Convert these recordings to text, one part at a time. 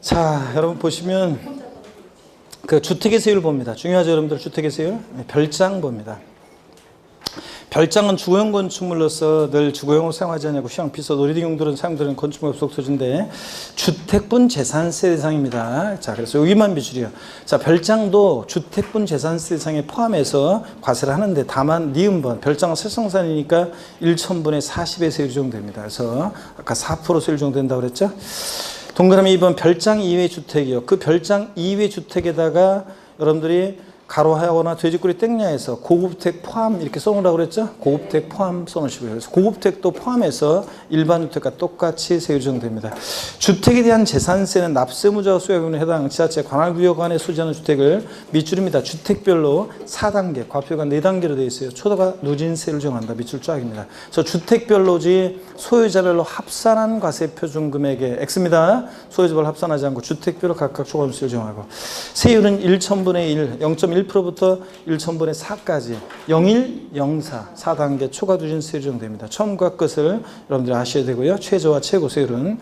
자, 여러분 보시면 그 주택의 세율 봅니다. 중요하죠, 여러분들. 주택의 세율. 별장 봅니다. 별장은 주거용 건축물로서 늘 주거용으로 사용하지 않냐고 휴양 비서 놀이등 용도로 사용되는 건축물 법속 토지인데 주택분 재산세 대상입니다. 자, 그래서 여기만 비출이요. 자, 별장도 주택분 재산세 대상에 포함해서 과세를 하는데 다만 니은번 별장은 세성산이니까 1,000분의 40의 세율이 적용됩니다. 그래서 아까 4% 세율 적용된다고 그랬죠. 동그라미 2번 별장 이외 주택이요. 그 별장 이외 주택에다가 여러분들이 가로하거나 돼지꼬리 땡냐에서 고급택 포함 이렇게 써놓으라고 그랬죠? 고급택 포함 써놓으시고요. 그래서 고급택도 포함해서 일반 주택과 똑같이 세율 적용됩니다. 주택에 대한 재산세는 납세무자가 수여하는 해당 지자체 관할구역 안에 소지하는 주택을 밑줄입니다. 주택별로 4단계, 과표가 4단계로 되어 있어요. 초도가 누진세를 정한다. 밑줄 쫙입니다. 그래서 주택별로지 소유자별로 합산한 과세표준 금액의 X입니다. 소유자별로 합산하지 않고 주택별로 각각 초과세를 정하고 세율은 1,000분의 1, 0.1%부터 1,000분의 4까지 01, 04, 4단계 초과 누진세 적용됩니다. 처음과 끝을 여러분들이 아셔야 되고요. 최저와 최고 세율은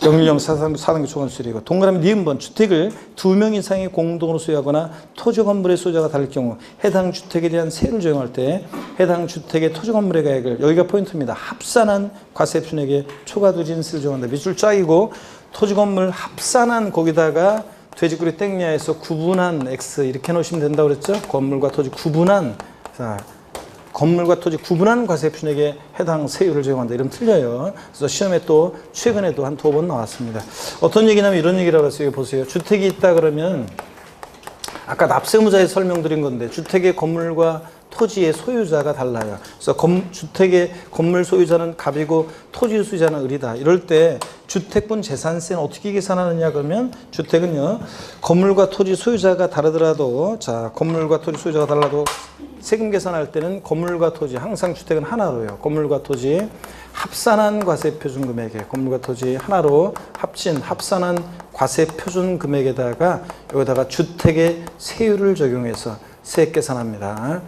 01, 04, 4단계 초과 누진세율이고 동그라미 니은번 주택을 2명 이상이 공동으로 소유하거나 토지 건물의 소유자가 다를 경우 해당 주택에 대한 세율을 적용할 때 해당 주택의 토지 건물의 가액을 여기가 포인트입니다. 합산한 과세표준액의 초과 누진세를 적용한다. 밑줄 쫙이고 토지 건물 합산한 거기다가 돼지꼬리 땡냐에서 구분한 X 이렇게 놓으시면 된다고 그랬죠? 건물과 토지 구분한, 자, 건물과 토지 구분한 과세표준액에 해당 세율을 적용한다. 이러면 틀려요. 그래서 시험에 또 최근에도 한 2번 나왔습니다. 어떤 얘기냐면 이런 얘기라고 했어요. 보세요. 주택이 있다 그러면 아까 납세무자에 설명드린 건데 주택의 건물과 토지의 소유자가 달라요. 그래서 주택의 건물 소유자는 갑이고 토지 소유자는 을이다. 이럴 때 주택분 재산세는 어떻게 계산하느냐 그러면 주택은요. 건물과 토지 소유자가 다르더라도 자, 건물과 토지 소유자가 달라도 세금 계산할 때는 건물과 토지 항상 주택은 하나로요. 건물과 토지 합산한 과세표준 금액에 건물과 토지 하나로 합산한 과세표준 금액에다가 여기다가 주택의 세율을 적용해서 세액 계산합니다.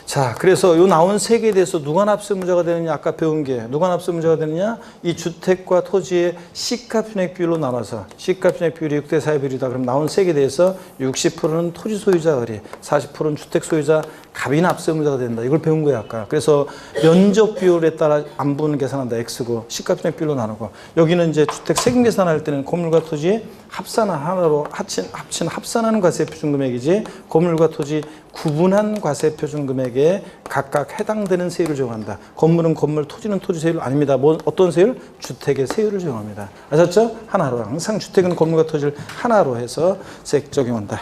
자, 그래서 요 나온 세액에 대해서 누가 납세무자가 되느냐 아까 배운 게 누가 납세무자가 되느냐 이 주택과 토지의 시가편액 비율로 나눠서 시가편액 비율이 6대 4의 비율이다. 그럼 나온 세액에 대해서 60%는 토지 소유자 을이 40%는 주택 소유자 갑이 납세무자가 된다. 이걸 배운 거야 아까. 그래서 면적 비율에 따라 안분을 계산한다. X고 시가편액 비율로 나누고 여기는 이제 주택 세금 계산할 때는 건물과 토지 합산한 하나로 합친 합산하는 과세표준 금액이지 건물과 토지 구분한 과세표준 금액에 각각 해당되는 세율을 적용한다. 건물은 건물, 토지는 토지 세율 아닙니다. 뭐 어떤 세율? 주택의 세율을 적용합니다. 아셨죠? 하나로 항상 주택은 건물과 토지를 하나로 해서 세액 적용한다.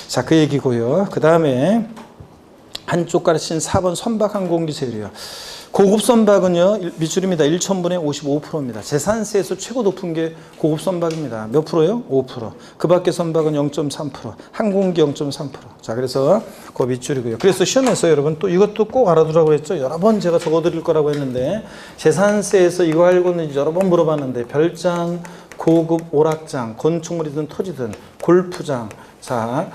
자, 그 얘기고요. 그 다음에 한쪽 가르친 4번 선박항공기 세율이요. 고급 선박은요, 밑줄입니다. 1,000분의 55%입니다. 재산세에서 최고 높은 게 고급 선박입니다. 몇 프로요? 5%. 그 밖에 선박은 0.3%, 항공기 0.3%. 자, 그래서 그 밑줄이고요. 그래서 시험에서 여러분 또 이것도 꼭 알아두라고 했죠. 여러 번 제가 적어드릴 거라고 했는데 재산세에서 이거 알고 있는지 여러 번 물어봤는데 별장, 고급 오락장, 건축물이든 토지든 골프장, 자.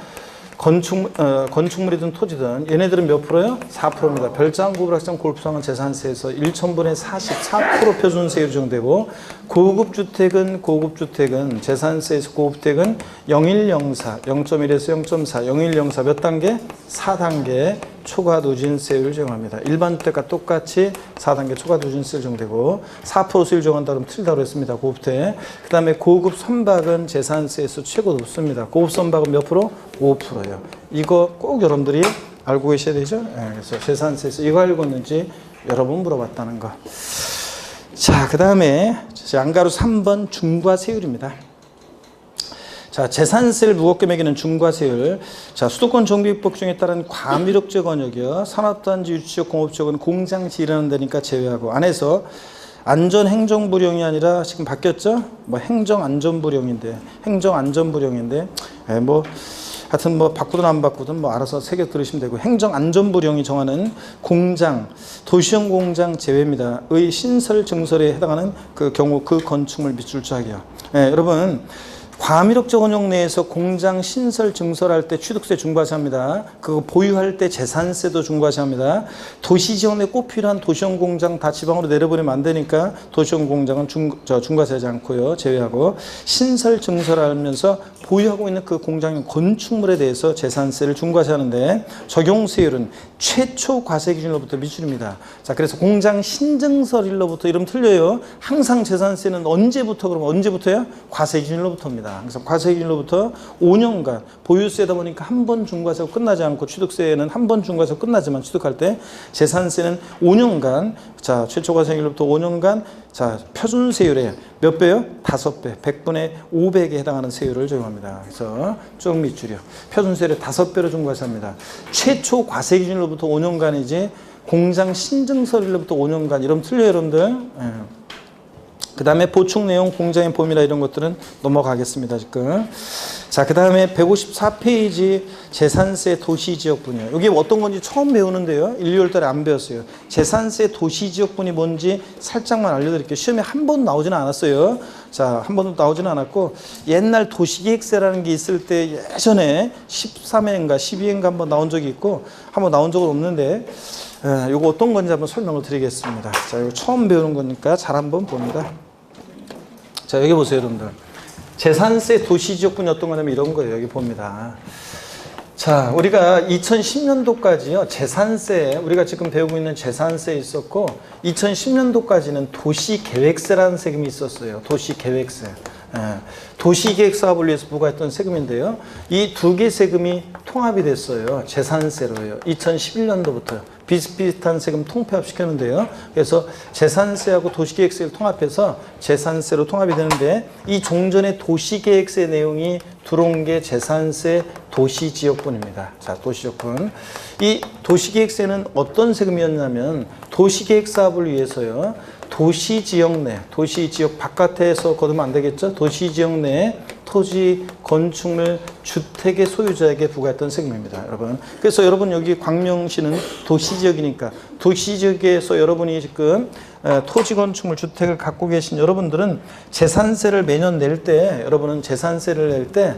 건축물이든 토지든 얘네들은 몇 프로요? 4%입니다. 별장, 고급락장, 골프장은 재산세에서 1,000분의 44% 표준세율이 적용되고 고급주택은 재산세에서 고급주택은 0104, 0.1에서 0.4, 0104 몇 단계? 4단계 초과 누진세율을 적용합니다. 일반 주택과 똑같이 4단계 초과 누진세율 적용되고 4% 세율 적용한다 그러면 틀리다고 했습니다. 고급주택. 그 다음에 고급 선박은 재산세에서 최고 높습니다. 고급 선박은 몇 프로? 5%예요. 이거 꼭 여러분들이 알고 계셔야 되죠? 네, 그래서 재산세에서 이거 알고 있는지 여러 번 물어봤다는 거. 자, 그 다음에 양가로 3번 중과세율입니다. 자, 재산세를 무겁게 매기는 중과세율. 자, 수도권 정비법 중에 따른 과밀옥제 권역이요. 산업단지 유치적 공업지역은 공장지 일하는 데니까 제외하고 안에서 안전행정부령이 아니라 지금 바뀌었죠? 뭐 행정안전부령인데 하여튼 뭐 바꾸든 안 바꾸든 뭐 알아서 새겨 들으시면 되고 행정안전부령이 정하는 공장, 도시형 공장 제외입니다. 의 신설 증설에 해당하는 그 경우 그 건축물 밑줄 쫙이요. 네, 여러분 과밀옥적 원형 내에서 공장 신설 증설할 때 취득세 중과세합니다. 그거 보유할 때 재산세도 중과세합니다. 도시지역 내 꼭 필요한 도시형 공장 다 지방으로 내려보내면 안 되니까 도시형 공장은 중과세하지 않고요. 제외하고 신설 증설하면서 보유하고 있는 그 공장의 건축물에 대해서 재산세를 중과세하는데 적용세율은 최초 과세 기준으로부터 미줄입니다. 자, 그래서 공장 신증설일로부터 이러면 틀려요. 항상 재산세는 언제부터 그러면 언제부터요? 과세 기준으로부터입니다. 그래서 과세 기준으로부터 5년간 보유세다 보니까 한 번 중과세가 끝나지 않고 취득세는 한 번 중과세가 끝나지만 취득할 때 재산세는 5년간 자, 최초 과세 기준으로부터 5년간 자, 표준세율에 몇 배요? 5배, 100분의 500에 해당하는 세율을 적용합니다. 그래서 쭉 밑줄이요. 표준세율의 5배로 중과세합니다. 최초 과세 기준으로부터 5년간이지 공장 신증설일로부터 5년간 이러면 틀려요, 여러분들. 예. 그 다음에 보충 내용, 공장의 범위나 이런 것들은 넘어가겠습니다, 지금. 자, 그 다음에 154페이지 재산세 도시지역분이요. 여기 어떤 건지 처음 배우는데요. 1, 2월 달에 안 배웠어요. 재산세 도시지역분이 뭔지 살짝만 알려드릴게요. 시험에 한 번도 나오지는 않았어요. 자, 한 번도 나오지는 않았고, 옛날 도시계획세라는 게 있을 때 예전에 13회인가 12회인가 한번 나온 적이 있고, 한번 나온 적은 없는데, 이거 어떤 건지 한번 설명을 드리겠습니다. 자, 이거 처음 배우는 거니까 잘 한번 봅니다. 자, 여기 보세요, 여러분들. 재산세 도시지역분이 어떤 거냐면 이런 거예요. 여기 봅니다. 자, 우리가 2010년도까지요, 재산세, 우리가 지금 배우고 있는 재산세 있었고, 2010년도까지는 도시계획세라는 세금이 있었어요. 도시계획세. 도시계획 사업을 위해서 부과했던 세금인데요. 이 두 개 세금이 통합이 됐어요. 재산세로요. 2011년도부터 비슷비슷한 세금 통폐합 시켰는데요. 그래서 재산세하고 도시계획세를 통합해서 재산세로 통합이 되는데 이 종전의 도시계획세 내용이 들어온 게 재산세 도시지역분입니다. 자, 도시지역분. 이 도시계획세는 어떤 세금이었냐면 도시계획 사업을 위해서요. 도시지역 내, 도시지역 바깥에서 거두면 안 되겠죠? 도시지역 내 토지, 건축물, 주택의 소유자에게 부과했던 세금입니다, 여러분. 그래서 여러분 여기 광명시는 도시지역이니까 도시지역에서 여러분이 지금 토지, 건축물, 주택을 갖고 계신 여러분들은 재산세를 매년 낼 때, 여러분은 재산세를 낼 때,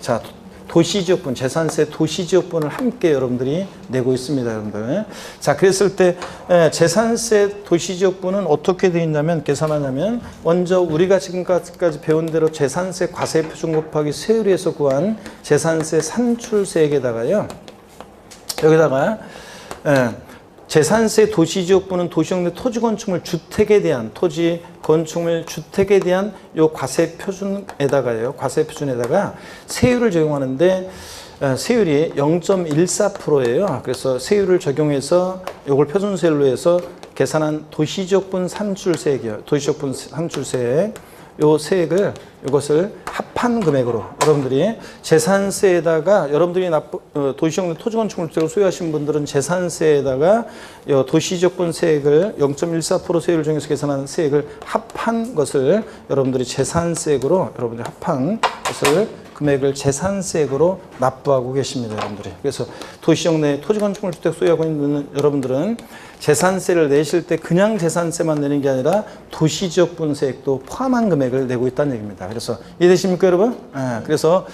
자, 도시지역분, 재산세 도시지역분을 함께 여러분들이 내고 있습니다, 여러분들. 자, 그랬을 때 재산세 도시지역분은 어떻게 되어 있냐면, 계산하냐면, 먼저 우리가 지금까지 배운 대로 재산세 과세표준 곱하기 세율에서 구한 재산세 산출세액에다가요, 여기다가 재산세 도시지역분은 도시형 내 토지 건축물 주택에 대한 토지 건축물 주택에 대한 요 과세 표준에다가요. 과세 표준에다가 세율을 적용하는데 세율이 0.14%예요. 그래서 세율을 적용해서 요걸 표준세율로 해서 계산한 도시지역분 산출세액이요. 도시지역분 산출세액 요 세액을 이것을 합한 금액으로 여러분들이 재산세에다가 여러분들이 도시형 토지건축물 주택을 소유하신 분들은 재산세에다가 도시지역분 세액을 0.14% 세율을 정해서 계산한 세액을 합한 것을 여러분들이 재산세액으로 여러분들이 합한 것을 금액을 재산세액으로 납부하고 계십니다, 여러분들이. 그래서 도시형 내 토지건축물 주택 소유하고 있는 여러분들은 재산세를 내실 때 그냥 재산세만 내는 게 아니라 도시지역분세액도 포함한 금액을 내고 있다는 얘기입니다. 그래서 이해되십니까, 여러분? 그래서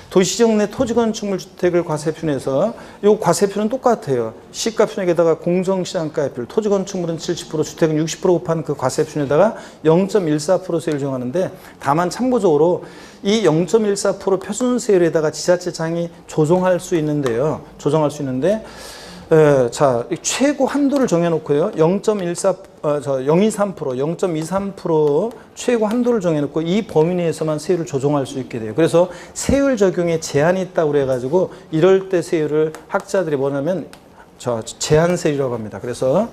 도시지역 내 토지건축물 주택을 과세표준해서 이 과세표는 똑같아요. 시가표준에다가 공정시장가액별, 토지건축물은 70%, 주택은 60% 곱한 그 과세표준에다가 0.14% 세율을 적용하는데, 다만 참고적으로 이 0.14% 표준세율에다가 지자체장이 조정할 수 있는데요. 조정할 수 있는데, 자, 최고 한도를 정해놓고요. 0.23%, 0.23% 최고 한도를 정해놓고 이 범위 내에서만 세율을 조정할 수 있게 돼요. 그래서 세율 적용에 제한이 있다고 그래가지고 이럴 때 세율을 학자들이 뭐냐면 제한세율이라고 합니다. 그래서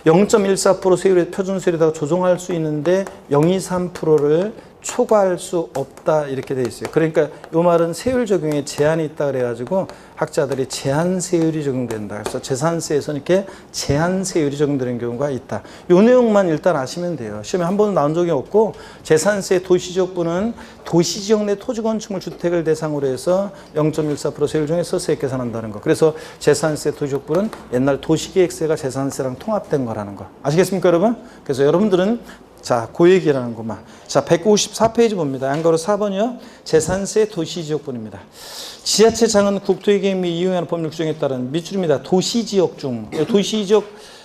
0.14% 세율의 표준세율에다가 조정할 수 있는데 0.23%를 초과할 수 없다 이렇게 돼 있어요. 그러니까 이 말은 세율 적용에 제한이 있다 그래가지고 학자들이 제한세율이 적용된다. 그래서 재산세에서는 이렇게 제한세율이 적용되는 경우가 있다. 이 내용만 일단 아시면 돼요. 시험에 한 번도 나온 적이 없고, 재산세 도시지역분은 도시지역 내 토지건축물 주택을 대상으로 해서 0.14% 세율 중에서 세액 계산한다는 거. 그래서 재산세 도시지역분은 옛날 도시계획세가 재산세랑 통합된 거라는 거. 아시겠습니까, 여러분? 그래서 여러분들은 자, 그 얘기라는 것만. 자, 154페이지 봅니다. 양가로 4번이요. 재산세 도시지역분입니다. 지자체장은 국토의계획 및 이용하는 법률 규정에 따른 밑줄입니다. 도시지역 중. 도시지역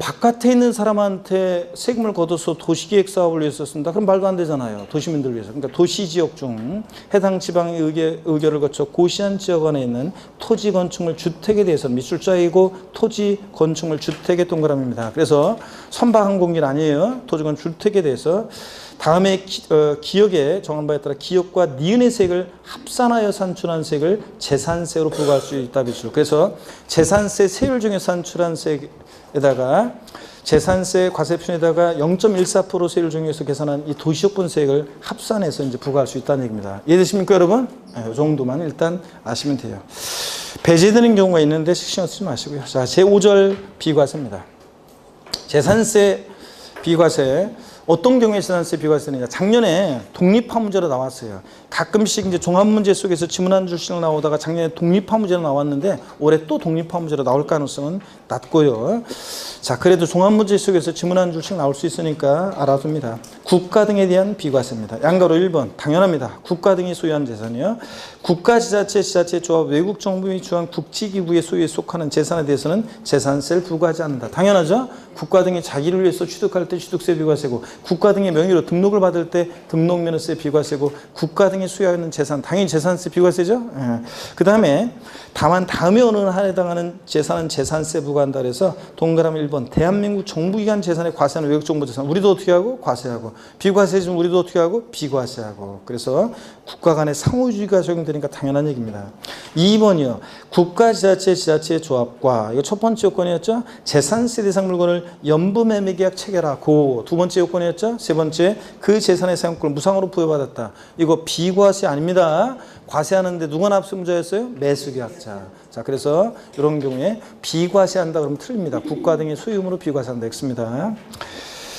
바깥에 있는 사람한테 세금을 걷어서 도시계획 사업을 위해서 쓴다. 그럼 말도 안 되잖아요. 도시민들을 위해서. 그러니까 도시지역 중 해당 지방의 의결을 거쳐 고시한 지역 안에 있는 토지 건축물 주택에 대해서 밑줄자이고 토지 건축물 주택의 동그라미입니다. 그래서 선박한 공길 아니에요. 토지 건축 주택에 대해서 다음에 기역에 정한 바에 따라 기역과 니은의 세액을 합산하여 산출한 세액을 재산세로 부과할 수 있다 밑줄. 그래서 재산세 세율 중에 산출한 세액에다가 재산세 과세표에다가 0.14% 세율 중에서 계산한 이 도시역분세액을 합산해서 이제 부과할 수 있다는 얘기입니다. 이해되십니까, 여러분? 이 정도만 일단 아시면 돼요. 배제되는 경우가 있는데 신경 쓰지 마시고요. 자, 제5절 비과세입니다. 재산세 비과세. 어떤 경우에 재산세 비과세느냐. 작년에 독립화 문제로 나왔어요. 가끔씩 이제 종합 문제 속에서 지문 한 줄씩 나오다가 작년에 독립화 문제로 나왔는데 올해 또 독립화 문제로 나올 가능성은 낮고요. 자, 그래도 종합 문제 속에서 지문 한 줄씩 나올 수 있으니까 알아둡니다. 국가 등에 대한 비과세입니다. 양가로 1번 당연합니다. 국가 등이 소유한 재산이요. 국가, 지자체, 지자체 조합, 외국 정부 및 주한 국지기구의 소유에 속하는 재산에 대해서는 재산세를 부과하지 않는다. 당연하죠. 국가 등이 자기를 위해서 취득할 때 취득세 비과세고, 국가 등의 명의로 등록을 받을 때 등록면허세 비과세고, 국가 등이 소유하는 재산 당연히 재산세 비과세죠. 그 다음에 다만 다음에 어느 하나에 해당하는 재산은 재산세 부과한다 그래서 동그라미 1번 대한민국 정부기관 재산에 과세하는 외국 정부 재산 우리도 어떻게 하고 과세하고, 비과세지만 우리도 어떻게 하고 비과세하고. 그래서 국가 간의 상호주의가 적용되니까 당연한 얘기입니다. 2번이요. 국가, 지자체, 지자체의 조합과, 이거 첫 번째 요건이었죠. 재산세 대상 물건을 연부매매계약 체결하고, 두 번째 요건이었죠. 세 번째, 그 재산의 사용권을 무상으로 부여받았다. 이거 비과세 아닙니다. 과세하는데 누가 납세무자였어요? 매수계약자. 자, 그래서 이런 경우에 비과세한다 그러면 틀립니다. 국가 등의 소유물로 비과세한다. X입니다.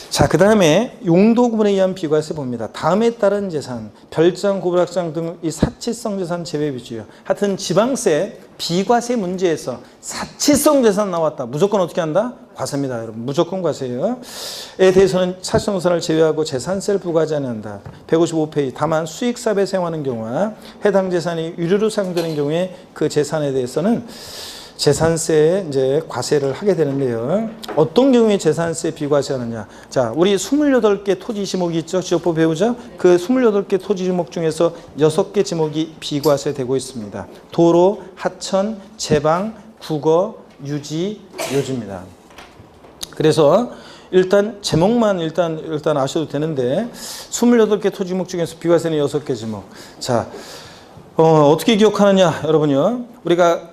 자, 그 다음에 용도구분에 의한 비과세 봅니다. 다음에 따른 재산, 별장, 고불학장 등 이 사치성 재산 제외 비주요. 하여튼 지방세 비과세 문제에서 사치성 재산 나왔다. 무조건 어떻게 한다? 과세입니다, 여러분. 무조건 과세예요. 에 대해서는 사치성 재산을 제외하고 재산세를 부과하지 않는다. 155페이지. 다만 수익사업에 사용하는 경우와 해당 재산이 유료로 사용되는 경우에 그 재산에 대해서는 재산세에 이제 과세를 하게 되는데요. 어떤 경우에 재산세 비과세하느냐. 자, 우리 28개 토지 지목이 있죠. 지역법 배우죠. 그 28개 토지 지목 중에서 6개 지목이 비과세되고 있습니다. 도로, 하천, 제방, 국어, 유지, 요지입니다. 그래서 일단 제목만 일단 아셔도 되는데 28개 토지 지목 중에서 비과세는 6개 지목. 자, 어떻게 기억하느냐, 여러분요. 우리가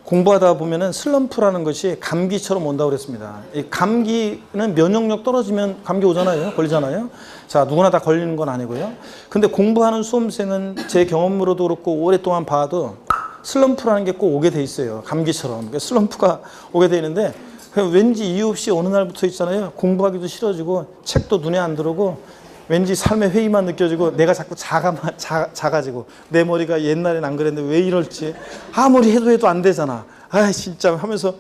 공부하다 보면은 슬럼프라는 것이 감기처럼 온다고 그랬습니다. 이 감기는 면역력 떨어지면 감기 오잖아요. 걸리잖아요. 자, 누구나 다 걸리는 건 아니고요. 근데 공부하는 수험생은 제 경험으로도 그렇고 오랫동안 봐도 슬럼프라는 게 꼭 오게 돼 있어요. 감기처럼. 그러니까 슬럼프가 오게 돼 있는데 왠지 이유 없이 어느 날부터 있잖아요. 공부하기도 싫어지고 책도 눈에 안 들어오고 왠지 삶의 회의만 느껴지고 내가 자꾸 작아지고 내 머리가 옛날엔 안 그랬는데 왜 이럴지 아무리 해도 안 되잖아. 아, 진짜 하면서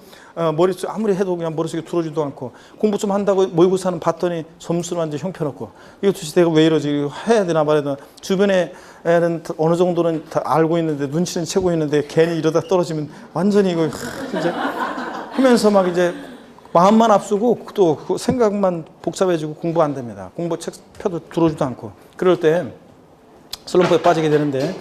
머릿속 아무리 해도 그냥 머릿속에 들어오지도 않고 공부 좀 한다고 모의고사는 봤더니 점수는 완전 형편없고 이거 도대체 내가 왜 이러지? 이거 해야 되나 말아야 되나. 주변에 애는 어느 정도는 다 알고 있는데 눈치는 채고 있는데 괜히 이러다 떨어지면 완전히 이거 이제 하면서 막 이제 마음만 앞서고 또 그 생각만 복잡해지고 공부 안 됩니다. 공부 책 펴도 들어오지도 않고. 그럴 때 슬럼프에 빠지게 되는데,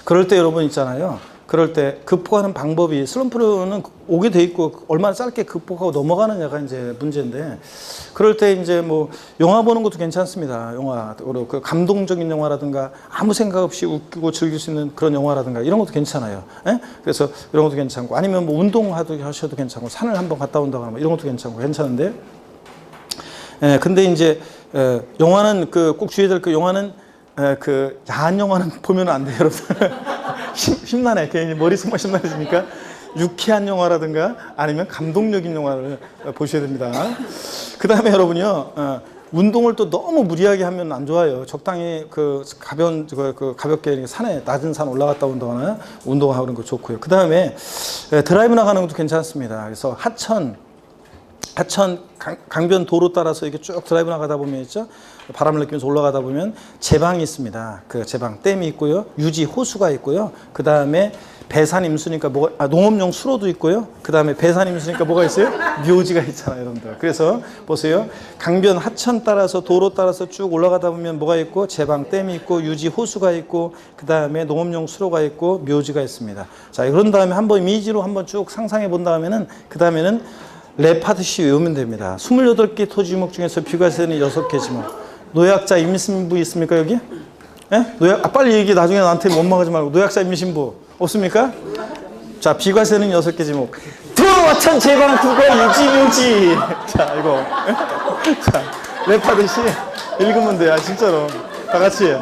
그럴 때 여러분 있잖아요. 그럴 때 극복하는 방법이, 슬럼프는 오게 돼 있고 얼마나 짧게 극복하고 넘어가느냐가 이제 문제인데, 그럴 때 이제 뭐 영화 보는 것도 괜찮습니다. 영화, 그 감동적인 영화라든가 아무 생각 없이 웃기고 즐길 수 있는 그런 영화라든가 이런 것도 괜찮아요. 예? 그래서 이런 것도 괜찮고, 아니면 뭐 운동하셔도 괜찮고, 산을 한번 갔다 온다거나 뭐 이런 것도 괜찮은데, 예, 근데 이제 영화는 꼭 주의해야 될 그 영화는 그 야한 영화는 보면 안 돼요, 여러분. 심란해. 괜히 머릿속만 심란해지니까 유쾌한 영화라든가 아니면 감동적인 영화를 보셔야 됩니다. 그 다음에 여러분요, 운동을 또 너무 무리하게 하면 안 좋아요. 적당히 가볍게 산에, 낮은 산 올라갔다 온다거나 운동하는 거 좋고요. 그 다음에 드라이브 나가는 것도 괜찮습니다. 그래서 하천, 하천 강변 도로 따라서 이렇게 쭉 드라이브 나가다 보면 있죠. 바람을 느끼면서 올라가다 보면 제방이 있습니다. 그 제방 댐이 있고요. 유지 호수가 있고요. 그 다음에 배산 임수니까 뭐가 농업용 수로도 있고요. 그 다음에 배산 임수니까 뭐가 있어요? 묘지가 있잖아요, 여러분들. 그래서 보세요. 강변 하천 따라서 도로 따라서 쭉 올라가다 보면 뭐가 있고 제방 댐이 있고 유지 호수가 있고 그 다음에 농업용 수로가 있고 묘지가 있습니다. 자, 그런 다음에 한번 이미지로 한번 쭉 상상해 본 다음에는 그 다음에는 랩하듯이 외우면 됩니다. 28개 토지 지목 중에서 비과세는 6개 지목. 노약자 임신부 있습니까, 여기? 예? 빨리 얘기해. 나중에 나한테 원망하지 말고. 노약자 임신부 없습니까? 자, 비과세는 6개 지목. 도로하천 제방 국어 유지 묘지. 자, 이거. 자, 랩하듯이 읽으면 돼요. 진짜로. 다 같이.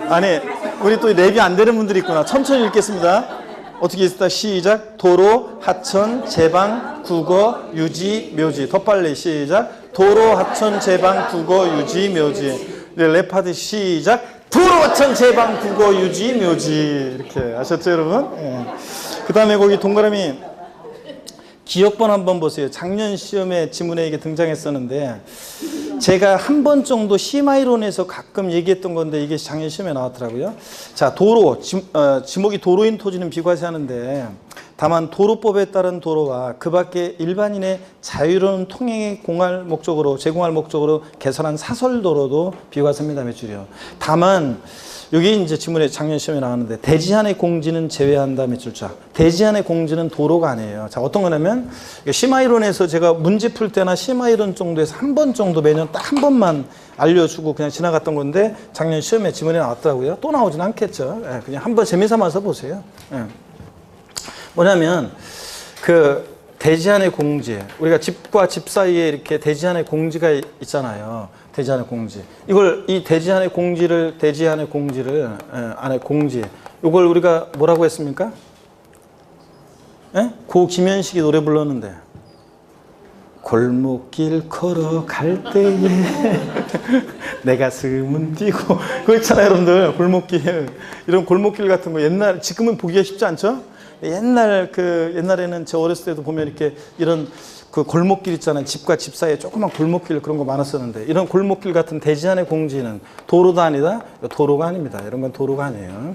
아니, 우리 또 랩이 안 되는 분들이 있구나. 천천히 읽겠습니다. 어떻게 있을까? 시작. 도로, 하천, 제방, 국어, 유지, 묘지. 더 빨리 시작. 도로, 하천, 제방, 국어, 유지, 묘지. 랩하듯이 시작. 도로, 하천, 제방, 국어, 유지, 묘지. 이렇게 아셨죠, 여러분? 예. 그 다음에 거기 동그라미 기억번 한번 보세요. 작년 시험에 지문에 이게 등장했었는데 제가 한 번 정도 심화이론에서 가끔 얘기했던 건데 이게 작년 시험에 나왔더라고요. 자, 도로, 지목이 도로인 토지는 비과세하는데 다만 도로법에 따른 도로와 그 밖에 일반인의 자유로운 통행에 제공할 목적으로 개설한 사설도로도 비과세입니다. 매출이요. 다만 여기 이제 지문에 작년 시험에 나왔는데 대지안의 공지는 제외한다. 매출자. 대지안의 공지는 도로가 아니에요. 자, 어떤 거냐면 심화이론에서 제가 문제 풀 때나 심화이론 정도에서 한 번 정도 매년 딱 한 번만 알려주고 그냥 지나갔던 건데 작년 시험에 지문에 나왔더라고요. 또 나오진 않겠죠. 예, 그냥 한번 재미삼아서 보세요. 예. 뭐냐면 그 대지안의 공지, 우리가 집과 집 사이에 이렇게 대지안의 공지가 있잖아요. 대지안의 공지. 이 대지안의 공지를 안에 공지. 이걸 우리가 뭐라고 했습니까? 예? 고 김현식이 노래 불렀는데 골목길 걸어갈 때에 내 가슴은 뛰고 그거 있잖아요, 여러분들. 골목길. 이런 골목길 같은 거 지금은 보기가 쉽지 않죠? 옛날에는 저 어렸을 때도 보면 이렇게 이런 그 골목길 있잖아요. 집과 집 사이에 조그만 골목길 그런 거 많았었는데 이런 골목길 같은 대지안의 공지는 도로도 아니다. 도로가 아닙니다. 이런 건 도로가 아니에요.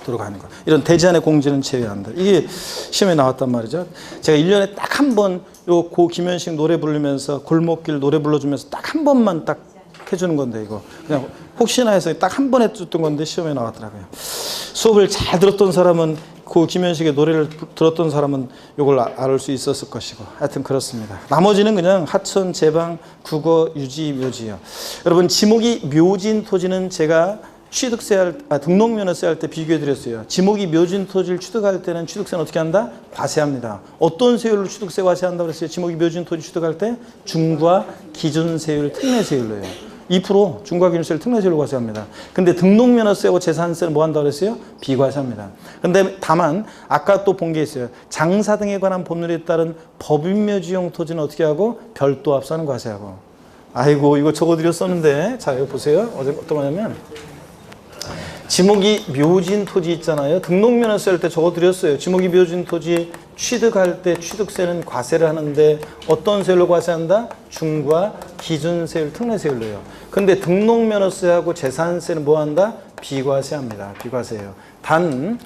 도로가 아닌 거. 이런 대지안의 공지는 제외한다. 이게 시험에 나왔단 말이죠. 제가 1년에 딱 한 번 고 김현식 노래 부르면서 골목길 노래 불러주면서 딱 한 번만 딱 해주는 건데 이거 그냥 혹시나 해서 딱 한 번 해줬던 건데 시험에 나왔더라고요. 수업을 잘 들었던 사람은 그 김현식의 노래를 들었던 사람은 이걸 알 수 있었을 것이고 하여튼 그렇습니다. 나머지는 그냥 하천, 제방, 국어, 유지, 묘지요. 여러분 지목이 묘진 토지는 제가 등록면허세 할 때 비교해 드렸어요. 지목이 묘진 토지를 취득할 때는 취득세는 어떻게 한다? 과세합니다. 어떤 세율로 취득세 과세한다고 그랬어요? 지목이 묘진 토지 취득할 때 중과 기준세율, 특례세율로요. 2% 중과 기준세율, 특례세율로 과세합니다. 근데 등록면허세하고 재산세는 뭐 한다고 그랬어요? 비과세합니다. 근데 다만 아까 또 본 게 있어요. 장사 등에 관한 법률에 따른 법인묘지용 토지는 어떻게 하고? 별도 합산은 과세하고. 아이고 이거 적어드렸었는데 자 이거 보세요. 어떤 거냐면 지목이 묘진 토지 있잖아요. 등록면허세 할 때 적어드렸어요. 지목이 묘진 토지 취득할 때 취득세는 과세를 하는데 어떤 세율로 과세한다? 중과 기준세율, 특례세율로요. 근데 등록면허세하고 재산세는 뭐 한다? 비과세합니다. 비과세예요. 단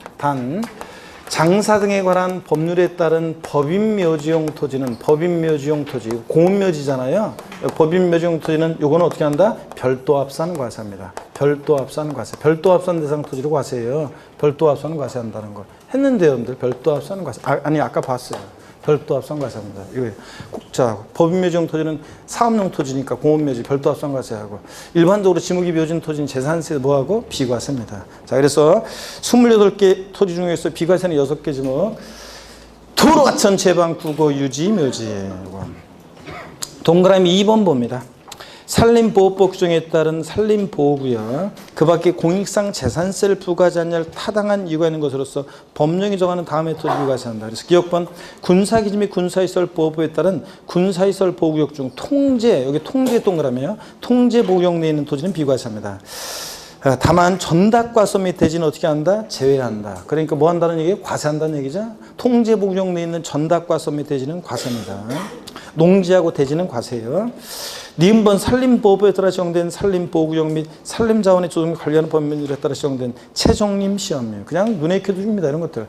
장사 등에 관한 법률에 따른 법인묘지용 토지는 법인묘지용 토지, 공업묘지잖아요. 법인묘지용 토지는 요거는 어떻게 한다? 별도 합산 과세합니다. 별도 합산 과세. 별도 합산 대상 토지로 과세해요. 별도 합산 과세한다는 걸 했는데 여러분들 별도 합산 과세. 아까 봤어요. 별도 합산 과세합니다. 이거 자, 법인묘지용 토지는 사업용 토지니까 공업묘지 별도 합산 과세하고 일반적으로 지목이 묘진 토지는 재산세 뭐하고 비과세입니다. 자, 그래서 28개 토지 중에서 비과세는 6개 지목. 도로, 하천, 제방, 국어, 유지, 묘지. 동그라미 2번 봅니다. 산림보호법 규정에 따른 산림보호구역 그 밖에 공익상 재산세를 부과하지 않을 타당한 이유가 있는 것으로서 법령이 정하는 다음의 토지 비과세한다. 그래서 기억번 군사기지 및 군사시설 보호법에 따른 군사시설 보호구역 중 통제, 여기 통제 동그라미에요. 통제 보호구역 내에 있는 토지는 비과세합니다. 다만 전닭과서 및 돼지는 어떻게 한다? 제외한다. 그러니까 뭐 한다는 얘기예요? 과세한다는 얘기죠. 통제복 구역내에 있는 전닭과서 및 돼지는 과세입니다. 농지하고 돼지는 과세예요. 니은번 산림보호법에 따라 지정된 산림보호구역 및 산림자원의 조정에 관련한 법률에 따라 지정된 최종림 시험이에요. 그냥 눈에 익혀두십니다. 이런 것들.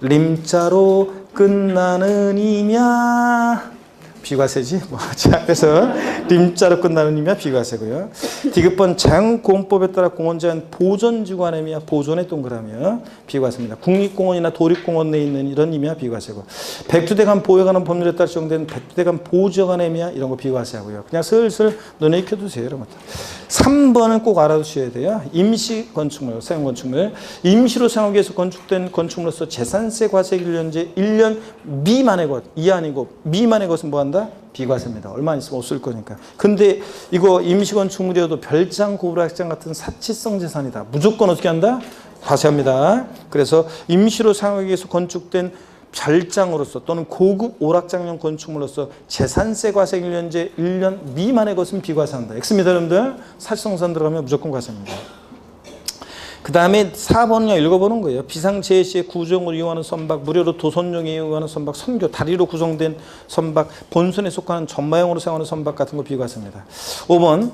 림자로 끝나는 이냐 비과세지. 자, 그래서 림자로 끝나는 이냐 비과세고요. 디귿번 자연공원법에 따라 공원자연 보존지구안의미야 보존의 동그라미요. 비과세입니다. 국립공원이나 도립공원 내에 있는 이런 의미야 비과세고. 백두대간 보호에 관한 법률에 따라 지정된 백두대간 보호지역안의 의미야 이런 거 비과세하고요. 그냥 슬슬 눈에 익혀두세요. 이런 것들. 3번은 꼭 알아두셔야 돼요. 임시 건축물, 사용 건축물. 임시로 사용하기 위해서 건축된 건축물로서 재산세 과세 기준연제 1년 미만의 것, 이하이고 미만의 것은 뭐 한다? 비과세입니다. 얼마 있으면 못 쓸 거니까. 근데 이거 임시 건축물이어도 별장, 고부락장 같은 사치성 재산이다. 무조건 어떻게 한다? 과세합니다. 그래서 임시로 사용하기 위해서 건축된 별장으로서 또는 고급 오락장용 건축물로서 재산세 과세 기준연제 1년 미만의 것은 비과세한다. X입니다, 여러분들. 사치성산 들어가면 무조건 과세입니다. 그 다음에 4번은요, 읽어보는 거예요. 비상재해 시에 구정을 이용하는 선박, 무료로 도선용에 이용하는 선박, 선교, 다리로 구성된 선박, 본선에 속하는 전마용으로 사용하는 선박 같은 거 비과세입니다. 5번.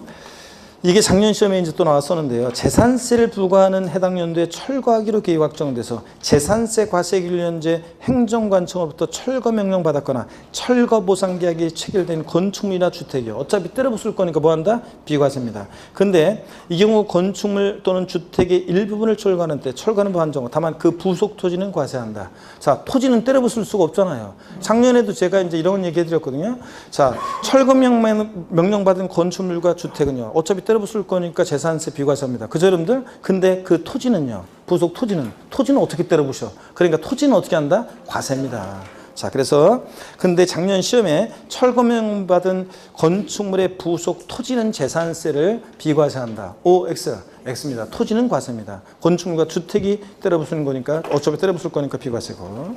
이게 작년 시험에 이제 또 나왔었는데요. 재산세를 부과하는 해당 연도에 철거하기로 계획 확정돼서 재산세 과세 기준연제 행정관청으로부터 철거 명령 받았거나 철거 보상 계약이 체결된 건축물이나 주택이요. 어차피 때려부술 거니까 뭐 한다? 비과세입니다. 근데 이 경우 건축물 또는 주택의 일부분을 철거하는 때 철거는 무한정고 다만 그 부속 토지는 과세한다. 자, 토지는 때려부술 수가 없잖아요. 작년에도 제가 이제 이런 얘기 해드렸거든요. 자, 철거 명령 받은 건축물과 주택은요. 어차피 때려부술 거니까 재산세 비과세입니다. 그죠, 여러분들? 근데 그 토지는요. 부속 토지는 어떻게 때려부셔? 그러니까 토지는 어떻게 한다? 과세입니다. 자, 그래서 근데 작년 시험에 철거명 받은 건축물의 부속 토지는 재산세를 비과세한다. O, X. X입니다. 토지는 과세입니다. 건축물과 주택이 때려부수는 거니까 어차피 때려부술 거니까 비과세고.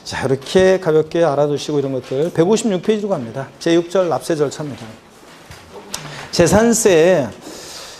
자, 이렇게 가볍게 알아두시고 이런 것들 156페이지로 갑니다. 제6절 납세 절차입니다. 재산세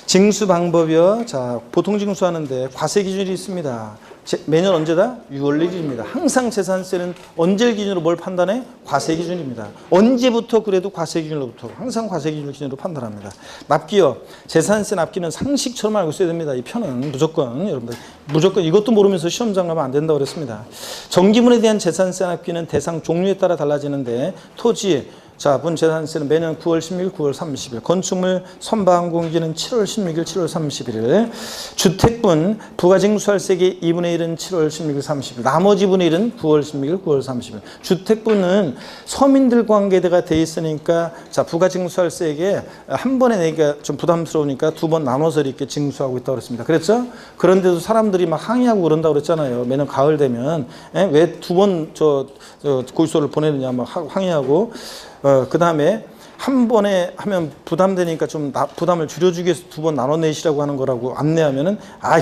징수 방법이요. 자, 보통 징수하는데 과세 기준이 있습니다. 매년 언제다? 6월 1일입니다. 항상 재산세는 언제 기준으로 뭘 판단해? 과세 기준입니다. 언제부터 그래도 과세 기준으로부터 항상 과세 기준으로 판단합니다. 납기요. 재산세 납기는 상식처럼 알고 있어야 됩니다. 이 편은 무조건 여러분들 무조건 이것도 모르면서 시험장 가면 안 된다고 그랬습니다. 정기물에 대한 재산세 납기는 대상 종류에 따라 달라지는데 토지 자, 분재산세는 매년 9월 16일, 9월 30일. 건축물 선박항공기는 7월 16일, 7월 31일. 주택분 부가징수할세기 2분의 1은 7월 16일, 30일. 나머지 분의 1은 9월 16일, 9월 30일. 주택분은 서민들 관계대가 돼 있으니까 자, 부가징수할세액에 한 번에 내기가 좀 부담스러우니까 두 번 나눠서 이렇게 징수하고 있다고 그랬습니다. 그랬죠? 그런데도 사람들이 막 항의하고 그런다고 그랬잖아요. 매년 가을 되면 왜 두 번 고지서를 보내느냐 막 항의하고 그 다음에 한 번에 하면 부담되니까 좀 부담을 줄여주기 위해서 두 번 나눠내시라고 하는 거라고 안내하면은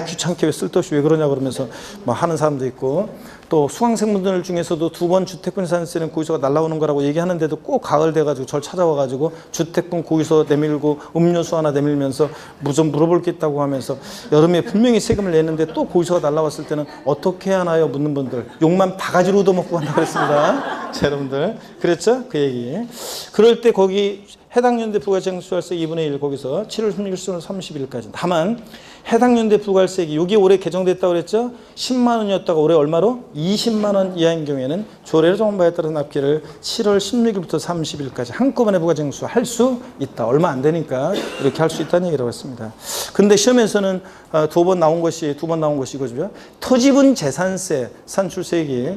귀찮게 왜 쓸데없이 왜 그러냐 그러면서 뭐 하는 사람도 있고 또 수강생분들 중에서도 두 번 주택분 재산세는 고지서가 날라오는 거라고 얘기하는데도 꼭 가을 돼가지고 절 찾아와가지고 주택분 고지서 내밀고 음료수 하나 내밀면서 좀 물어볼 게 있다고 하면서 여름에 분명히 세금을 내는데 또 고지서가 날라왔을 때는 어떻게 해야 하나요? 묻는 분들 욕만 바가지로 얻어먹고 간다고 그랬습니다. 자, 여러분들 그랬죠? 그 얘기. 그럴 때 거기 해당 연대 부가징수할세 2분의 1 거기서 7월 16일, 30일까지. 다만 해당 연대 부가세액이 여기 올해 개정됐다고 그랬죠? 10만 원이었다가 올해 얼마로? 20만 원 이하인 경우에는 조례를 정한 바에 따라서 납기를 7월 16일부터 30일까지 한꺼번에 부가징수할 수 있다. 얼마 안 되니까 이렇게 할 수 있다는 얘기라고 했습니다. 근데 시험에서는 두 번 나온 것이 이거죠. 토지분 재산세 산출세액이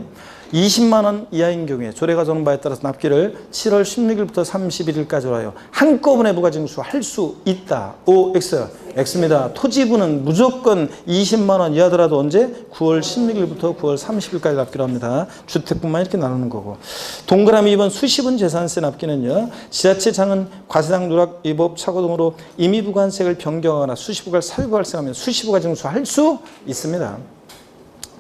20만 원 이하인 경우에 조례가 정한 바에 따라서 납기를 7월 16일부터 31일까지 와요. 한꺼번에 부가징수할 수 있다. O, X. X입니다. 토지분은 무조건 20만 원 이하더라도 언제? 9월 16일부터 9월 30일까지 납기를 합니다. 주택분만 이렇게 나누는 거고. 동그라미 2번 수시분 재산세 납기는요. 지자체 장은 과세당 누락 위법 착오 등으로 임의부관세액을 변경하거나 수시부가를 사유부가 발생하면 수시부가징수할 수 있습니다.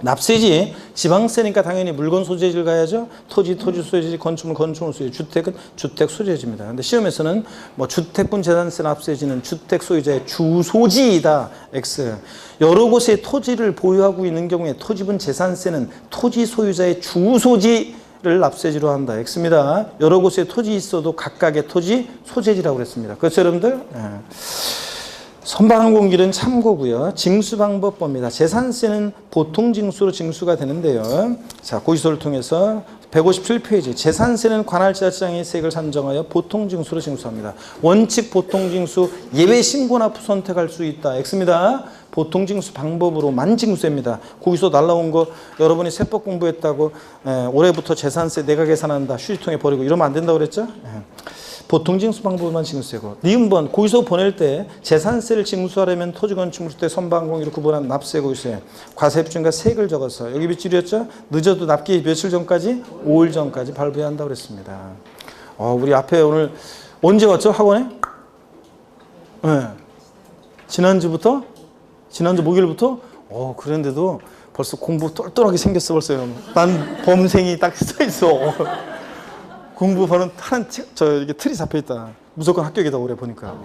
납세지, 지방세니까 당연히 물건 소재지를 가야죠. 토지 소재지, 건축물 소재지, 주택은 주택 소재지입니다. 근데 시험에서는 뭐 주택분 재산세 납세지는 주택 소유자의 주소지이다. X. 여러 곳에 토지를 보유하고 있는 경우에 토지분 재산세는 토지 소유자의 주소지를 납세지로 한다. X입니다. 여러 곳에 토지 있어도 각각의 토지 소재지라고 그랬습니다. 그렇죠, 여러분들? 선박항공기는 참고고요. 징수 방법 봅니다. 재산세는 보통 징수로 징수가 되는데요. 자, 고지서를 통해서 157페이지 재산세는 관할 지자체장이 세액을 산정하여 보통 징수로 징수합니다. 원칙 보통 징수 예외 신고납부 선택할 수 있다. X입니다. 보통 징수 방법으로만 징수입니다. 거기서 날라온 거 여러분이 세법 공부했다고 올해부터 재산세 내가 계산한다. 휴지통에 버리고 이러면 안 된다고 그랬죠? 보통 징수 방법만 징수되고 니은번 고지서 보낼 때 재산세를 징수하려면 토지건축물주택 선박항공기를 구분한 납세 고지서에 과세입증과 세액을 적어서 여기 밑줄이었죠? 늦어도 납기 며칠 전까지? 5일 전까지 발부해야 한다고 그랬습니다. 우리 앞에 오늘 언제 왔죠? 학원에? 네. 지난주부터? 지난주 목요일부터? 그런데도 벌써 공부 똘똘하게 생겼어 벌써요. 난 범생이 딱 써있어. 공부하는 이게 틀이 잡혀있다. 무조건 합격이다 올해 보니까.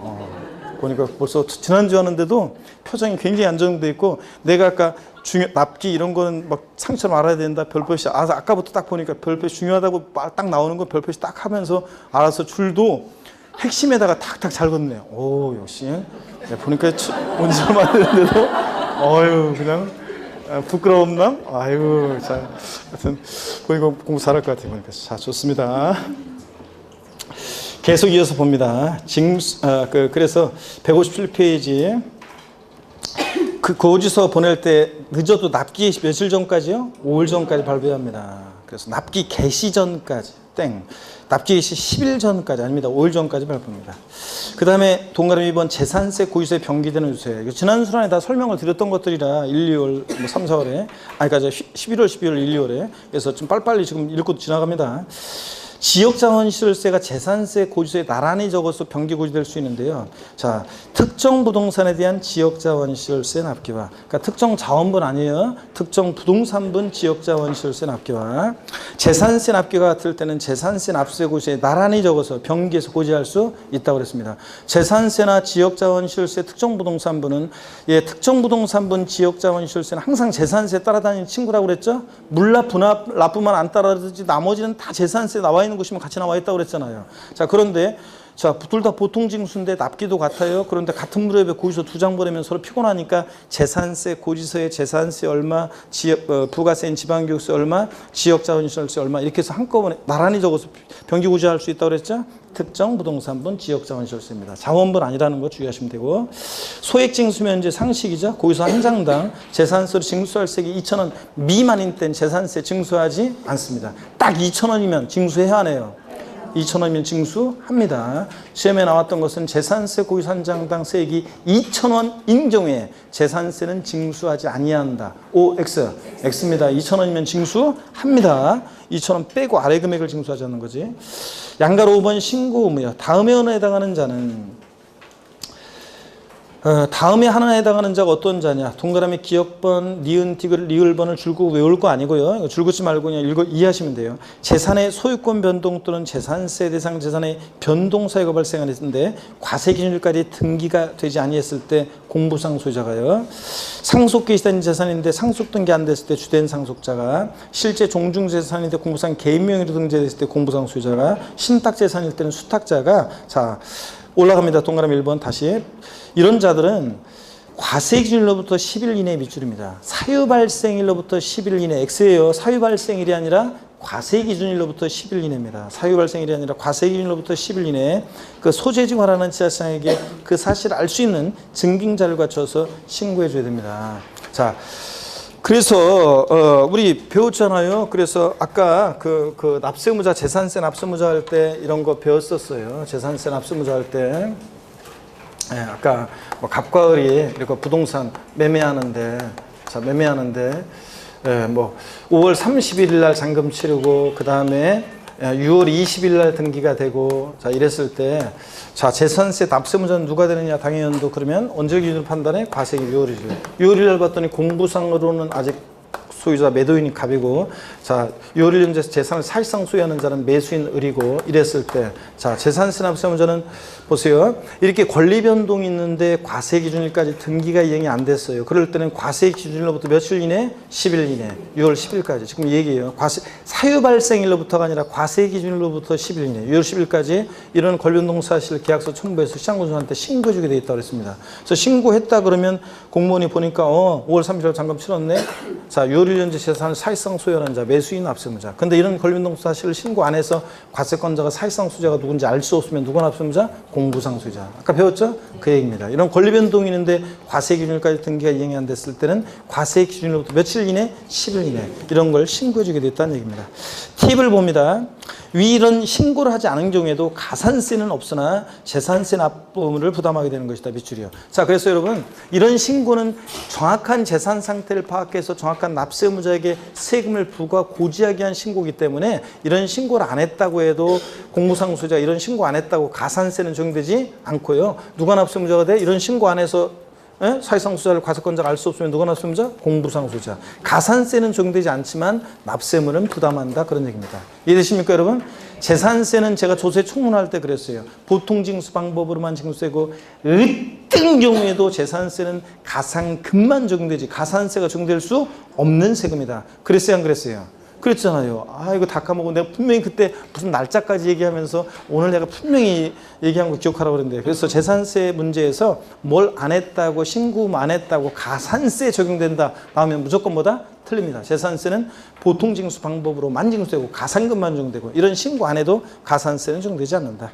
보니까 벌써 지난주 하는데도 표정이 굉장히 안정돼 있고 내가 아까 납기 이런 거는 막 상처럼 알아야 된다. 별표시 아까부터 딱 보니까 별표시 중요하다고 딱 나오는 거 별표시 딱 하면서 알아서 줄도 핵심에다가 탁탁 잘 걷네요. 역시 보니까 온지 얼마 안 됐는데도 그냥 부끄러움남? 아이고, 자, 하여튼, 보니까 공부 잘할 것 같아요. 보니까. 자, 좋습니다. 계속 이어서 봅니다. 그래서 157페이지. 그 고지서 보낼 때 늦어도 납기 며칠 전까지요? 5일 전까지 발부해야 합니다. 그래서 납기 개시 전까지, 납기 개시 10일 전까지, 아닙니다. 5일 전까지 발부합니다. 그 다음에 동그라미 2번 재산세 고지서에 병기되는 유세. 지난 시간에 다 설명을 드렸던 것들이라 1, 2월, 3, 4월에, 그러니까 11월, 12월, 1, 2월에. 그래서 좀 빨리빨리 지금 읽고 지나갑니다. 지역자원시설세가 재산세 고지서에 나란히 적어서 병기 고지될 수 있는데요. 자, 특정 부동산에 대한 지역자원시설세 납기와, 그러니까 특정 자원분 아니에요. 특정 부동산분 지역자원시설세 납기와 재산세 납기가 같을 때는 재산세 납세 고지서에 나란히 적어서 병기에서 고지할 수 있다고 그랬습니다. 재산세나 지역자원시설세 특정 부동산분은 특정 부동산분 지역자원시설세는 항상 재산세 따라다니는 친구라고 그랬죠. 물납, 분납, 납부만 안 따라다니지 나머지는 다 재산세 나와 있는 곳이면 같이 나와 있다고 그랬잖아요. 자, 그런데 둘 다 보통 징수인데 납기도 같아요. 그런데 같은 무렵에 고지서 2장 보내면 서로 피곤하니까 재산세 고지서에 재산세 얼마, 부가세인 지방교육세 얼마, 지역자원시설세 얼마 이렇게 해서 한꺼번에 나란히 적어서 병기 고지할 수 있다고 그랬죠. 특정 부동산분 지역자원시설세입니다. 자원분 아니라는 거 주의하시면 되고 소액징수면 이제 상식이죠. 고지서 한 장당 재산세로 징수할 세액이 2,000원 미만인 때는 재산세 징수하지 않습니다. 딱 2,000원이면 징수해야 하네요. 2,000원이면 징수합니다. 시험에 나왔던 것은 재산세 고지서 한 장당 세액이 2,000원인 경우에 재산세는 징수하지 아니한다. OX, X입니다. 2,000원이면 징수합니다. 2,000원 빼고 아래 금액을 징수하지 않는 거지. 양가로 5번 신고 의무요. 다음에 하나에 해당하는 자는 다음에 하나에 해당하는 자가 어떤 자냐. 동그라미 기억번, 니은, 디귿, 리을번을 줄고 외울 거 아니고요. 줄긋지 말고 그냥 이해하시면 돼요. 재산의 소유권 변동 또는 재산세 대상 재산의 변동 사유가 발생하는데 과세 기준일까지 등기가 되지 아니했을 때 공부상 소유자가요. 상속 개시된 재산인데 상속 등기 안 됐을 때 주된 상속자가, 실제 종중 재산인데 공부상 개인 명의로 등재됐을 때 공부상 소유자가, 신탁 재산일 때는 수탁자가. 자, 올라갑니다. 동그라미 1번 다시. 이런 자들은 과세 기준일로부터 10일 이내 밑줄입니다. 사유 발생일로부터 10일 이내. X예요. 사유 발생일이 아니라 과세 기준일로부터 10일 이내입니다. 사유 발생일이 아니라 과세 기준일로부터 10일 이내에 그 소재지 관할하는 지자체장에게 그 사실을 알 수 있는 증빙자를 갖춰서 신고해 줘야 됩니다. 자, 그래서 우리 배웠잖아요. 그래서 아까 그 납세의무자, 재산세 납세의무자 할 때 이런 거 배웠었어요. 재산세 납세의무자 할 때. 아까 뭐 갑과 을이 이렇게 부동산 매매하는데, 뭐 5월 31일 날 잔금 치르고 그 다음에 6월 20일 날 등기가 되고, 자, 이랬을 때, 자, 재산세 납세의무자는 누가 되느냐, 당해연도. 그러면 언제 기준으로 판단해? 과세기 6월이죠. 6월일 날 봤더니 공부상으로는 아직 소유자 매도인이 갑이고, 자, 요일연재에서 재산을 사실상 소유하는 자는 매수인 을이고, 이랬을 때, 자, 재산세 납세의무자는 보세요. 이렇게 권리 변동이 있는데 과세 기준일까지 등기가 이행이 안 됐어요. 그럴 때는 과세 기준일로부터 며칠 이내? 10일 이내. 6월 10일까지. 지금 얘기해요. 사유 발생일로부터가 아니라 과세 기준일로부터 10일 이내. 6월 10일까지 이런 권리 변동 사실 계약서 첨부해서 시장군수한테 신고해 주게 돼 있다고 그랬습니다. 그래서 신고했다 그러면 공무원이 보니까 5월 30일 잔금 치렀네. 자, 6월 1년제 재산을 사실상 소유하는 자, 매수인 납세의무자. 근데 이런 권리 변동 사실을 신고 안 해서 과세권자가 사실상 소유자가 누군지 알 수 없으면 누가 납세의무자? 공부상 소유자. 아까 배웠죠? 그 얘기입니다. 이런 권리 변동이 있는데 과세 기준일까지 등기가 이행이 안 됐을 때는 과세 기준일로부터 며칠 이내? 10일 이내. 이런 걸 신고해 주게 됐다는 얘기입니다. 팁을 봅니다. 위 이런 신고를 하지 않은 경우에도 가산세는 없으나 재산세 납부를 부담하게 되는 것이다. 밑줄이요. 자, 그래서 여러분 이런 신고는 정확한 재산 상태를 파악해서 정확한 납세 의무자에게 세금을 부과 고지하게 한 신고이기 때문에 이런 신고를 안 했다고 해도 공무상 소유자 이런 신고 안 했다고 가산세는 적용되지 않고요. 누가 납세 의무자가 돼? 이런 신고 안 해서 사실상 소유자를 과세권자가 알 수 없으면 누가 납세의무자? 공부상 소유자. 가산세는 적용되지 않지만 납세물은 부담한다. 그런 얘기입니다. 이해되십니까 여러분? 재산세는 제가 조세 총론할 때 그랬어요. 보통 징수 방법으로만 징수되고 어떤 경우에도 재산세는 가상금만 적용되지 가산세가 적용될 수 없는 세금이다. 그랬어요 안 그랬어요? 그랬잖아요. 아, 이거 다 까먹고 내가 분명히 그때 무슨 날짜까지 얘기하면서 오늘 내가 분명히 얘기한 거 기억하라고 그랬는데, 그래서 재산세 문제에서 뭘 안 했다고 신고 안 했다고 가산세 적용된다 나오면 무조건 뭐다? 틀립니다. 재산세는 보통 징수 방법으로만 징수되고 가산금만 적용되고 이런 신고 안 해도 가산세는 적용되지 않는다.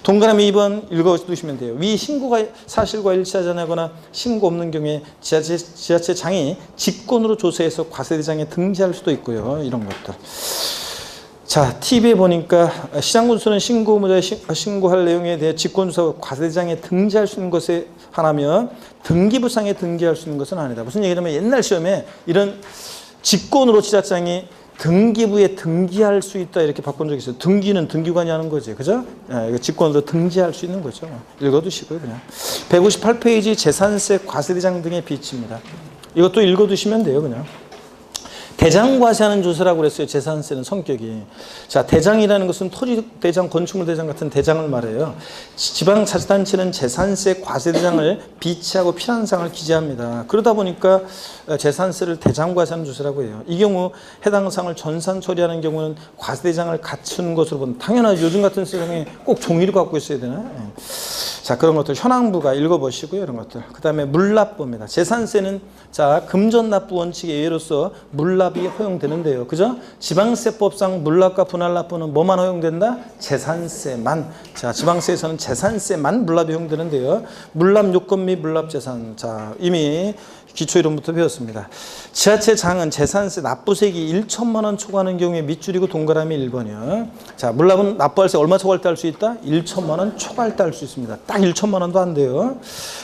동그라미 2번 읽어두시면 돼요. 위 신고가 사실과 일치하지 않거나 신고 없는 경우에 지자체장이 직권으로 조세해서 과세대장에 등재할 수도 있고요. 이런 것들. 자, TV에 보니까 시장군수는 신고 의무자의 신고할 내용에 대해 직권조사와 과세대장에 등재할 수 있는 것에 하나며 등기부상에 등기할 수 있는 것은 아니다. 무슨 얘기냐면 옛날 시험에 이런 직권으로 지자장이 등기부에 등기할 수 있다 이렇게 바꾼 적이 있어요. 등기는 등기관이 하는 거지. 그죠? 직권으로 등재할 수 있는 거죠. 읽어두시고요. 그냥 158페이지 재산세 과세대장 등의 비치입니다. 이것도 읽어두시면 돼요. 그냥. 대장과세하는 조세라고 그랬어요. 재산세는 성격이. 자, 대장이라는 것은 토지대장, 건축물대장 같은 대장을 말해요. 지방자치단체는 재산세 과세대장을 비치하고 필요한사항을 기재합니다. 그러다 보니까 재산세를 대장과세하는 조세라고 해요. 이 경우 해당 사항을 전산 처리하는 경우는 과세대장을 갖춘 것으로 보는, 당연하죠. 요즘 같은 세상에 꼭 종이로 갖고 있어야 되나? 자, 그런 것들 현황부가 읽어보시고요. 이런 것들. 그 다음에 물납부입니다. 재산세는 자, 금전납부 원칙의 예외로서 물납이 허용되는데요. 그죠? 지방세법상 물납과 분할납부는 뭐만 허용된다? 재산세만. 자, 지방세에서는 재산세만 물납이 허용되는데요. 물납 요건 및 물납 재산. 자, 이미 기초 이론부터 배웠습니다. 지자체장은 재산세 납부세액이 1천만 원 초과하는 경우에 밑줄이고 동그라미 1번이요. 자, 물납은 납부할 때 얼마 초과할 때 할 수 있다? 1천만 원 초과할 때 할 수 있습니다. 딱 1천만 원도 안 돼요.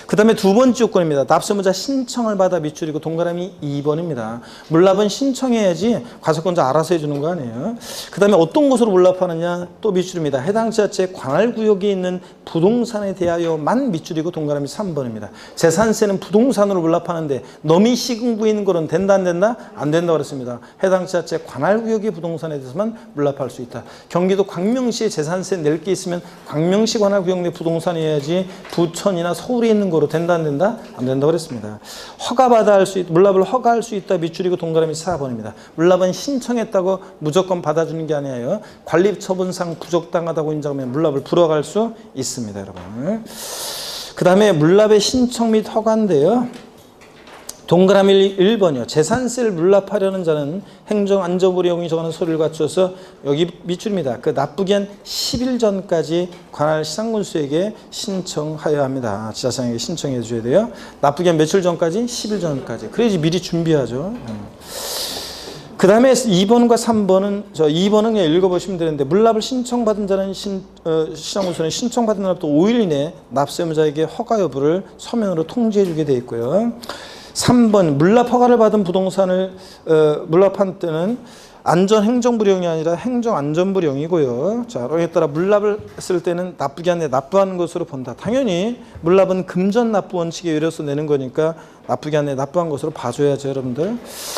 그 다음에 두 번째 요건입니다. 납세의무자 신청을 받아 밑줄이고 동그라미 2번입니다. 물납은 신청해야지 과세권자 알아서 해주는 거 아니에요. 그 다음에 어떤 것으로 물납하느냐? 또 밑줄입니다. 해당 지자체 관할구역에 있는 부동산에 대하여만 밑줄이고 동그라미 3번입니다. 재산세는 부동산으로 물납하는데 넘이 시군구에 있는 거는 된다 안 된다? 안 된다고 그랬습니다. 해당 지자체 관할구역의 부동산에 대해서만 물납할 수 있다. 경기도 광명시에 재산세 낼 게 있으면 광명시 관할구역 내 부동산이어야지 부천이나 서울에 있는 거로 된다 안 된다? 안 된다고 그랬습니다. 허가받아 할 수 있다. 물납을 허가할 수 있다. 밑줄이고 동그라미 4번입니다. 물납은 신청했다고 무조건 받아주는 게 아니에요. 관리처분상 부적당하다고 인정하면 물납을 불허할 수 있습니다. 여러분. 그 다음에 물납의 신청 및 허가인데요. 동그라미 1번이요. 재산세를 물납하려는 자는 행정안전부령이 정하는 서류를 갖춰서 여기 밑줄입니다. 그 납부기 한 10일 전까지 관할 시장군수에게 신청하여야 합니다. 지자장에게 신청해 줘야 돼요. 납부기 한 며칠 전까지? 10일 전까지. 그래야지 미리 준비하죠. 그 다음에 2번과 3번은 2번은 그냥 읽어보시면 되는데 물납을 신청받은 자는 시장군수는 신청받은 날부터 5일 이내 납세의무자에게 허가 여부를 서면으로 통지해 주게 되어 있고요. 3번 물납 허가를 받은 부동산을 물납한 때는 안전행정불용이 아니라 행정안전불용이고요. 자, 여기에 따라 물납을 했을 때는 나쁘게 한 내 납부한 것으로 본다. 당연히 물납은 금전 납부 원칙에 의해서 내는 거니까 나쁘게 한 내 납부한 것으로 봐줘야죠, 여러분들.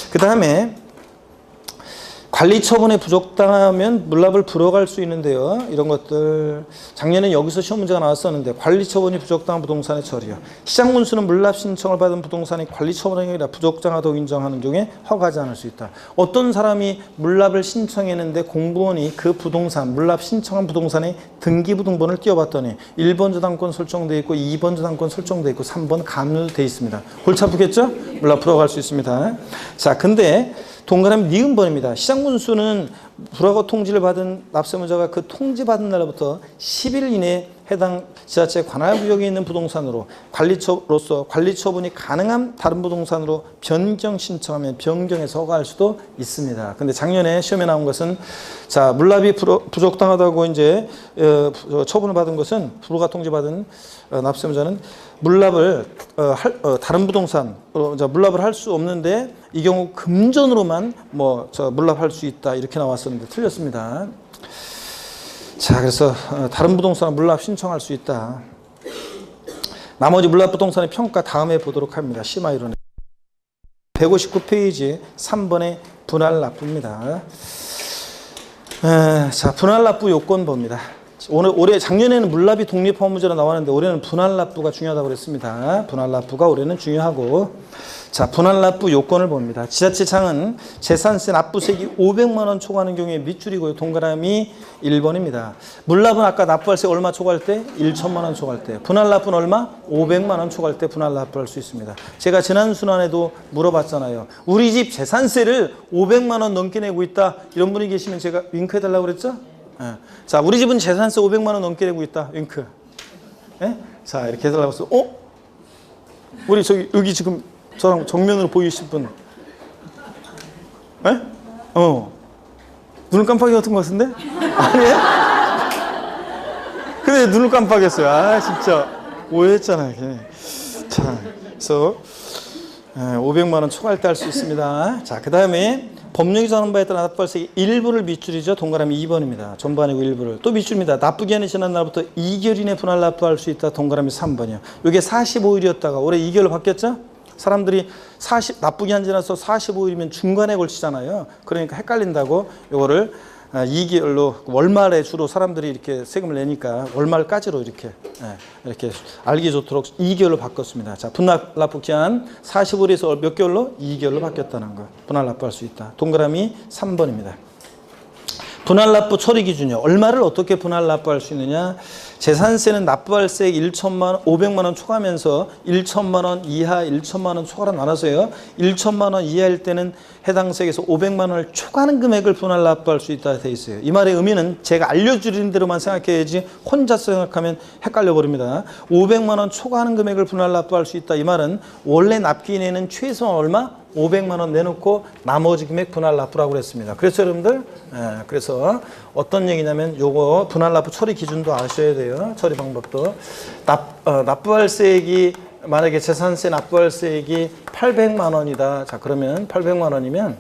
그 다음에 관리 처분에 부족당하면 물납을 불허할 수 있는데요. 이런 것들 작년에 여기서 시험 문제가 나왔었는데 관리 처분이 부족당한 부동산의 처리요. 시장 문수는 물납 신청을 받은 부동산이 관리 처분이 아니라 부족당하다고 인정하는 경우에 허가하지 않을 수 있다. 어떤 사람이 물납을 신청했는데 공무원이 그 부동산 물납 신청한 부동산의 등기부등본을 띄워봤더니 1번 저당권 설정돼 있고 2번 저당권 설정돼 있고 3번 감유돼 있습니다. 골치 아프겠죠? 물납 불허할 수 있습니다. 자, 근데 동그라미 니은번입니다. 시장문수는 불허가 통지를 받은 납세무자가 그 통지받은 날부터 10일 이내에 해당 지자체 관할구역에 있는 부동산으로 관리처로서 관리처분이 가능한 다른 부동산으로 변경 신청하면 변경해서 허가할 수도 있습니다. 근데 작년에 시험에 나온 것은 자, 물납이 부족당하다고 이제 처분을 받은 것은 불허가 통지받은 납세무자는 물납을 다른 부동산 물납을 할 수 없는데 이 경우 금전으로만 물납할 수 있다 이렇게 나왔었는데 틀렸습니다. 자, 그래서 다른 부동산 물납 신청할 수 있다. 나머지 물납 부동산의 평가 다음에 보도록 합니다. 심화이론에 159페이지 3번의 분할 납부입니다. 자, 분할 납부 요건 봅니다. 올해 작년에는 물납이 독립화물제로 나왔는데 올해는 분할 납부가 중요하다고 그랬습니다. 분할 납부가 올해는 중요하고 자, 분할 납부 요건을 봅니다. 지자체장은 재산세 납부세액이 500만 원 초과하는 경우에 밑줄이고요. 동그라미 1번입니다. 물납은 아까 납부할세 얼마 초과할 때? 1천만 원 초과할 때. 분할 납부는 얼마? 500만 원 초과할 때 분할 납부할 수 있습니다. 제가 지난 순환에도 물어봤잖아요. 우리 집 재산세를 500만 원 넘게 내고 있다. 이런 분이 계시면 제가 윙크 해달라고 그랬죠? 자, 우리 집은 재산세 500만 원 넘게 내고 있다. 윙크. 자, 이렇게 해달라고 했어. 우리 여기 지금 저랑 정면으로 보이실 분. 눈을 깜빡이었던 것 같은데? 아니에요? 근데 눈을 깜빡였어요. 아, 진짜 오해했잖아요. 자, 그래서 500만 원 초과할 때 할 수 있습니다. 자, 그 다음에 법령이 정하는 바에 따라 납부할세 일부를 밑줄이죠. 동그라미 2번입니다. 전부 아니고 일부를. 또 밑줄입니다. 납부기한이 지난 날부터 2개월 이내 분할 납부할 수 있다. 동그라미 3번이요. 이게 45일이었다가 올해 2개월로 바뀌었죠? 사람들이 납부기한 지나서 45일이면 중간에 걸치잖아요. 그러니까 헷갈린다고 요거를 2개월로 월말에 주로 사람들이 이렇게 세금을 내니까 월말까지로 이렇게 알기 좋도록 2개월로 바꿨습니다. 자, 분할 납부 기한 45일에서 몇 개월로? 2개월로 바뀌었다는 거. 분할 납부할 수 있다. 동그라미 3번입니다. 분할 납부 처리 기준이요. 얼마를 어떻게 분할 납부할 수 있느냐? 재산세는 납부할세액 500만 원 초과하면서 1천만 원 이하, 1천만 원 초과로 나눠서요. 1천만 원 이하일 때는 해당 세액에서 500만 원을 초과하는 금액을 분할 납부할 수 있다 돼 있어요. 이 말의 의미는 제가 알려드리는 대로만 생각해야지 혼자 생각하면 헷갈려 버립니다. 500만 원 초과하는 금액을 분할 납부할 수 있다. 이 말은 원래 납기인에는 최소한 얼마? 500만 원 내놓고 나머지 금액 분할 납부라고 그랬습니다. 그래서 여러분들 그래서 어떤 얘기냐면 요거 분할 납부 처리 기준도 아셔야 돼요. 처리 방법도 납부할세액이 만약에 재산세 납부할세액이 800만 원이다. 자, 그러면 800만 원이면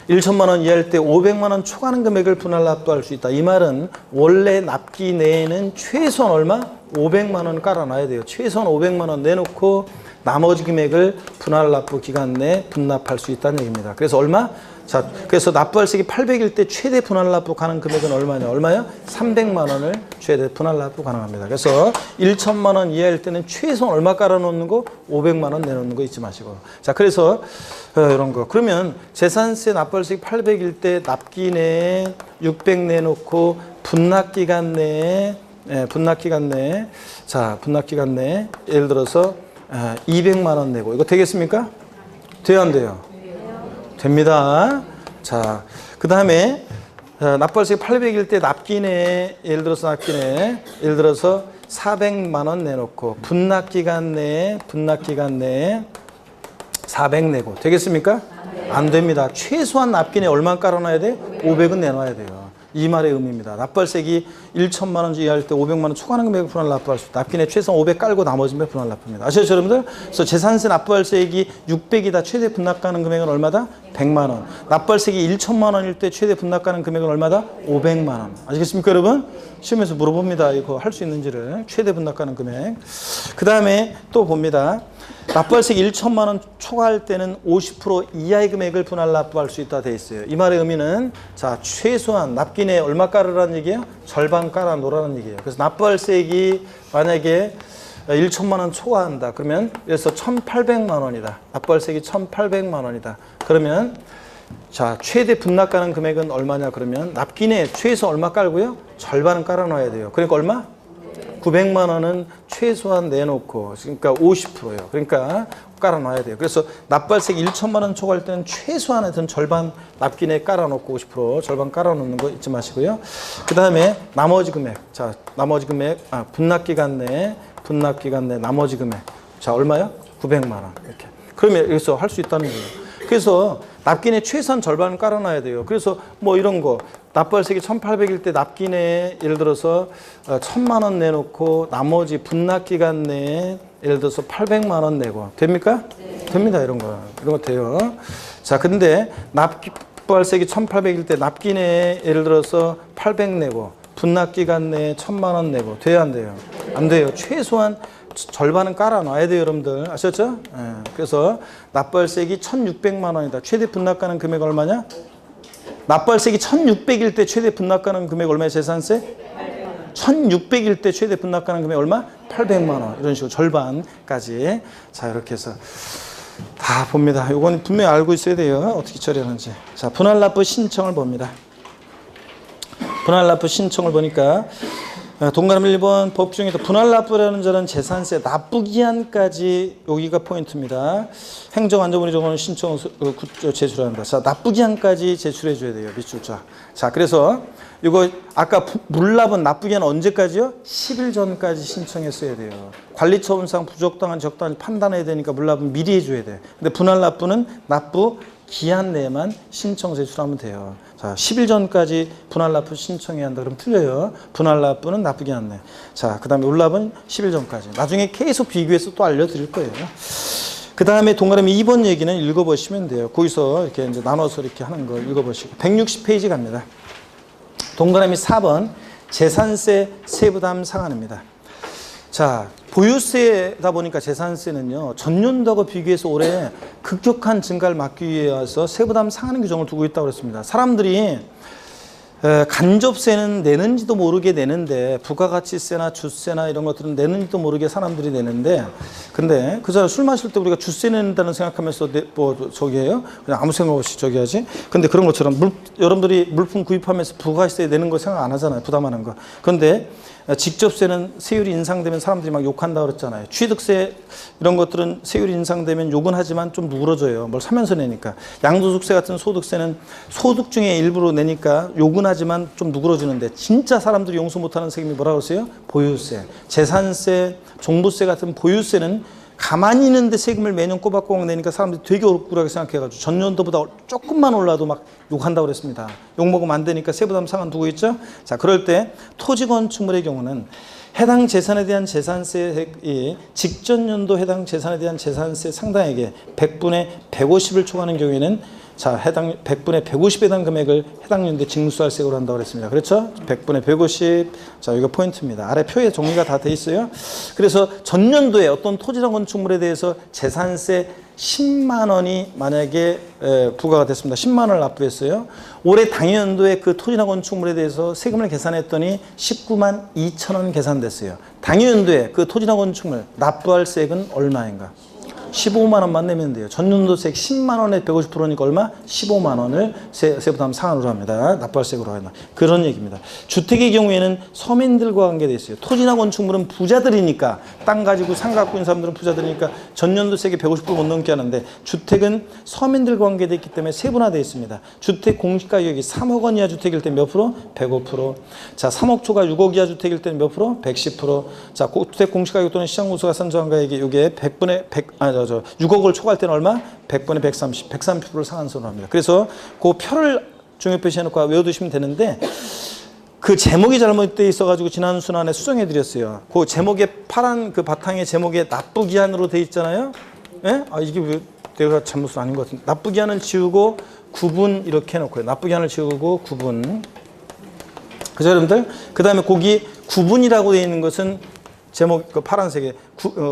1천만 원 이하일 때 500만 원 초과하는 금액을 분할 납부할 수 있다. 이 말은 원래 납기 내에는 최소한 얼마? 500만 원 깔아놔야 돼요. 최소한 500만 원 내놓고 나머지 금액을 분할 납부 기간 내에 분납할 수 있다는 얘기입니다. 그래서 얼마? 자, 그래서 납부할세액이 800일 때 최대 분할 납부 가능 금액은 얼마냐? 얼마요? 300만 원을 최대 분할 납부 가능합니다. 그래서 1천만 원 이하일 때는 최소한 얼마 깔아놓는 거? 500만 원 내놓는 거 잊지 마시고. 자, 그래서 이런 거. 그러면 재산세 납부할세액 800일 때 납기 내에 600 내놓고 분납기간 내에 자, 분납기간 내에 예를 들어서 200만 원 내고 이거 되겠습니까? 돼요, 안 돼요? 됩니다. 자, 그 다음에 납부할세액 800일 때 납기내 예를 들어서 400만 원 내놓고 분납기간 내에 400 내고 되겠습니까? 안 됩니다. 최소한 납기내 얼마 깔아놔야 돼? 500은 내놔야 돼요. 이 말의 의미입니다. 납부할세액이 1천만 원 이하일 때 500만 원 초과하는 금액을 분할 납부할 수 있다. 납기내 최소 500 깔고 나머지 금액 분할 납부입니다. 아시죠, 여러분들? 그래서 재산세 납부할세액이 600이다. 최대 분납가능 금액은 얼마다? 100만 원. 납부할세액이 1천만 원일 때 최대 분납가능 금액은 얼마다? 500만 원. 아시겠습니까, 여러분? 시험에서 물어봅니다. 이거 할 수 있는지를. 최대 분납가능 금액. 그 다음에 또 봅니다. 납부할세액 1천만 원 초과할 때는 50% 이하의 금액을 분할 납부할 수 있다 돼 있어요. 이 말의 의미는 자 최소한 납기내 얼마 깔으라는 얘기예요? 절반 깔아 놓으라는 얘기예요. 그래서 납부할세액이 만약에 1천만 원 초과한다. 그러면 그래서 1,800만 원이다. 납부할세액이 1,800만 원이다. 그러면 자 최대 분납가능 금액은 얼마냐? 그러면 납기내 최소 얼마 깔고요? 절반은 깔아 놔야 돼요. 그러니까 얼마? 900만 원은 최소한 내놓고 그러니까 50%예요. 그러니까 깔아놔야 돼요. 그래서 납부할세액 1천만 원 초과할 때는 최소한 하여튼 절반 납기내 깔아놓고 50% 절반 깔아놓는 거 잊지 마시고요. 그 다음에 나머지 금액. 자 나머지 금액 분납기간 내 나머지 금액. 자 얼마요? 900만 원 이렇게. 그러면 여기서 할 수 있다는 거예요. 그래서 납기내 최소한 절반을 깔아놔야 돼요. 그래서 뭐 이런 거 납부할세액이 1,800일 때 납기내 예를 들어서 1,000만 원 내놓고 나머지 분납기간 내에 예를 들어서 800만 원 내고 됩니까? 네. 됩니다. 이런 거 돼요. 자 근데 납부할세액이 1,800일 때 납기내에 예를 들어서 800 내고 분납기간 내에 1,000만 원 내고 돼야 안 돼요? 안 돼요. 최소한 절반은 깔아놔야 돼요, 여러분들. 아셨죠? 예. 그래서 납부할세액이 1,600만 원이다. 최대 분납가능 금액 얼마냐? 납부할세액이 1,600일 때 최대 분납가능 금액 얼마야? 재산세? 1,600일 때 최대 분납가능 금액 얼마? 800만 원. 이런 식으로 절반까지. 자, 이렇게 해서 다 봅니다. 이건 분명히 알고 있어야 돼요. 어떻게 처리하는지. 자, 분할납부 신청을 봅니다. 분할납부 신청을 보니까 동그라미 1번 법 중에서 분할납부라는 자는 재산세 납부기한까지 여기가 포인트입니다. 행정안전부의 경우는 신청을 제출한다. 자, 납부기한까지 제출해 줘야 돼요. 밑줄자. 자, 그래서 이거 아까 물납은 납부기한 언제까지요? 10일 전까지 신청했어야 돼요. 관리처분상 부적당한 적당한 판단해야 되니까 물납은 미리 해줘야 돼. 근데 분할납부는 납부 기한 내에만 신청 제출하면 돼요. 자, 10일 전까지 분할납부 신청해야 한다. 그럼 틀려요. 분할납부는 납부기한 내. 자, 그 다음에 물납은 10일 전까지. 나중에 계속 비교해서 또 알려드릴 거예요. 그 다음에 동그라미 2번 얘기는 읽어보시면 돼요. 거기서 이렇게 이제 나눠서 이렇게 하는 거 읽어보시고. 160페이지 갑니다. 동그라미 4번 재산세 세부담 상한입니다. 자, 보유세다 보니까 재산세는요, 전년도하고 비교해서 올해 급격한 증가를 막기 위해서 세부담 상한 규정을 두고 있다고 그랬습니다. 사람들이 간접세는 내는지도 모르게 내는데, 부가가치세나 주세나 이런 것들은 내는지도 모르게 사람들이 내는데, 근데 그 사람 술 마실 때 우리가 주세 낸다는 생각하면서 뭐 저기 해요? 그냥 아무 생각 없이 저기 하지? 근데 그런 것처럼 여러분들이 물품 구입하면서 부가세 내는 거 생각 안 하잖아요. 부담하는 거. 그런데 직접세는 세율이 인상되면 사람들이 막 욕한다 그랬잖아요. 취득세 이런 것들은 세율이 인상되면 욕은 하지만 좀 누그러져요. 뭘 사면서 내니까. 양도소득세 같은 소득세는 소득 중에 일부로 내니까 욕은 하지만 좀 누그러지는데, 진짜 사람들이 용서 못하는 세금이 뭐라고 했어요? 보유세. 재산세, 종부세 같은 보유세는 가만히 있는데 세금을 매년 꼬박꼬박 내니까 사람들이 되게 억울하게 생각해가지고 전년도보다 조금만 올라도 막 욕한다고 그랬습니다. 욕먹으면 안 되니까 세부담 상한 두고 있죠. 자, 그럴 때 토지건축물의 경우는 해당 재산에 대한 재산세액이 직전 연도 해당 재산에 대한 재산세 상당액의 100분의 150을 초과하는 경우에는 자, 해당 100분의 150에 해당 금액을 해당 연도에 징수할 세액으로 한다고 그랬습니다. 그렇죠? 100분의 150. 자, 이거 포인트입니다. 아래 표에 정리가 다 돼 있어요. 그래서 전년도에 어떤 토지나 건축물에 대해서 재산세 10만 원이 만약에 부과가 됐습니다. 10만 원을 납부했어요. 올해 당연도에 그 토지나 건축물에 대해서 세금을 계산했더니 19만 2천 원 계산됐어요. 당연도에 그 토지나 건축물 납부할 세액은 얼마인가? 15만 원만 내면 돼요. 전년도세액 10만 원에 150%니까 얼마? 15만 원을 세부담 상한으로 합니다. 납부할세액으로 한다. 그런 얘기입니다. 주택의 경우에는 서민들과 관계되어 있어요. 토지나 건축물은 부자들이니까, 땅 가지고 상 갖고 있는 사람들은 부자들이니까 전년도세액이 150% 못 넘게 하는데, 주택은 서민들과 관계되어 있기 때문에 세분화되어 있습니다. 주택 공시가격이 3억 원 이하 주택일 때 몇 프로? 105%. 자, 3억 초과 6억 이하 주택일 때는 몇 프로? 110%. 자, 주택 공시가격 또는 시장공수가 산정가액이 이게 6억을 초과할 때는 얼마? 100분의 130, 130%를 상한선으로 합니다. 그래서 그 표를 중요 표시해놓고 외워두시면 되는데 그 제목이 잘못되어 있어가지고 지난 순환에 수정해드렸어요. 그 제목에 파란 그 바탕에 제목에 납부기한으로 돼 있잖아요. 예? 아 이게 왜 내가 잘못은 아닌 것 같은데 납부기한은 지우고 구분 이렇게 해놓고요. 납부기한을 지우고 구분. 그죠 여러분들? 그 다음에 거기 구분이라고 되어 있는 것은 제목 그 파란색에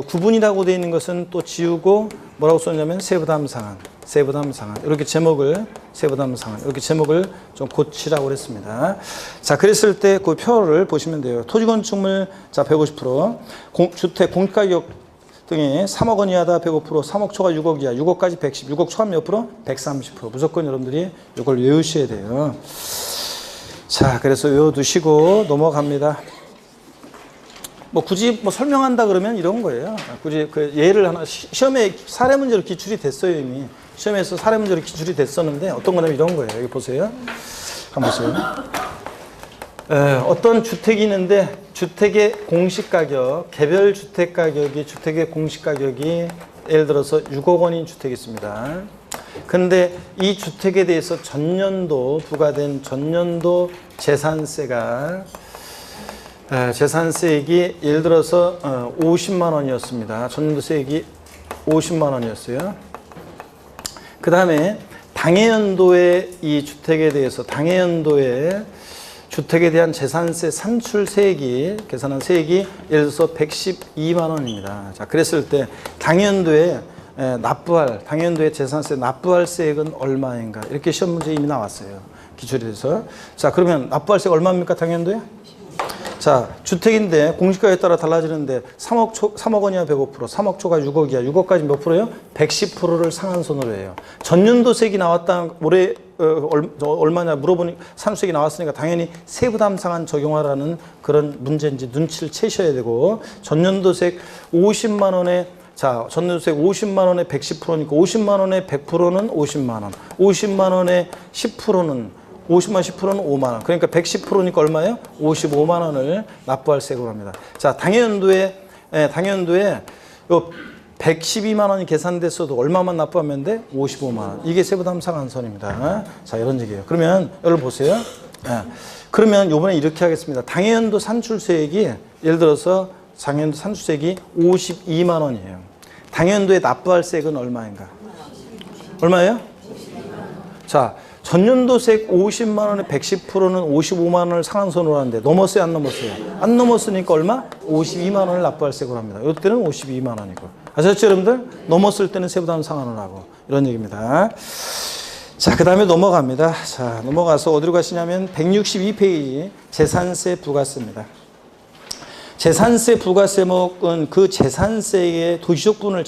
구분이라고 되어 있는 것은 또 지우고 뭐라고 썼냐면 세부담 상한 이렇게 제목을 세부담 상한 이렇게 제목을 좀 고치라고 그랬습니다. 자 그랬을 때 그 표를 보시면 돼요. 토지건축물 자 150% 주택 공가격 등이 3억 원 이하다 105%, 3억 초과 6억 이하, 6억까지 110, 6억 초과 몇 프로? 130%. 무조건 여러분들이 이걸 외우셔야 돼요. 자, 그래서 외워두시고 넘어갑니다. 뭐 굳이 뭐 설명한다 그러면 이런 거예요. 굳이 그 예를 하나 시험에 사례 문제로 기출이 됐어요 이미. 시험에서 사례 문제로 기출이 됐었는데 어떤 거냐면 이런 거예요. 여기 보세요. 한번 보세요. 어떤 주택이 있는데 주택의 공시가격, 개별 주택 가격이 주택의 공시가격이 예를 들어서 6억 원인 주택이 있습니다. 근데 이 주택에 대해서 전년도 부과된 전년도 재산세가 재산세액이 예를 들어서 50만 원이었습니다. 전년도 세액이 50만 원이었어요. 그 다음에 당해연도에 이 주택에 대해서 당해연도에 주택에 대한 재산세 산출세액이 계산한 세액이 예를 들어서 112만 원입니다. 자, 그랬을 때 당연도에 당연도에 재산세 납부할 세액은 얼마인가? 이렇게 시험 문제 이미 나왔어요. 기출에 대해서. 자, 그러면 납부할 세액 얼마입니까? 당연도에? 자, 주택인데 공시가에 따라 달라지는데 3억 원이야 105%, 3억 초과 6억 이야, 6억까지 몇 프로예요? 110%를 상한선으로 해요. 전년도세액이 나왔다 올해 얼마냐 물어보니 산수세액이 나왔으니까 당연히 세부담 상한 적용하라는 그런 문제인지 눈치를 채셔야 되고 전년도세액 50만 원에 자, 전년도세액 50만 원에 110%니까 50만 원에 100%는 50만 원, 50만 원에 10%는 50만 10%는 5만 원. 그러니까 110%니까 얼마예요? 55만 원을 납부할 세액으로 합니다. 자, 당연도에 요 112만 원이 계산됐어도 얼마만 납부하면 돼? 55만 원. 이게 세부담 상한선입니다. 자, 이런 얘기예요. 그러면 여러분 보세요. 그러면 요번에 이렇게 하겠습니다. 당연도 산출세액이 예를 들어서 당연도 산출세액이 52만 원이에요. 당연도에 납부할 세액은 얼마인가? 얼마예요? 자, 전년도세액 50만 원에 110%는 55만 원을 상한선으로 하는데 넘었어요? 안 넘었어요? 안 넘었으니까 얼마? 52만 원을 납부할 세액으로 합니다. 이때는 52만 원이고. 아셨죠 여러분들? 넘었을 때는 세부담 상한을 하고 이런 얘기입니다. 자, 그 다음에 넘어갑니다. 자, 넘어가서 어디로 가시냐면 162페이지 재산세 부가세입니다. 재산세 부가세목은 그 재산세의 도시적분을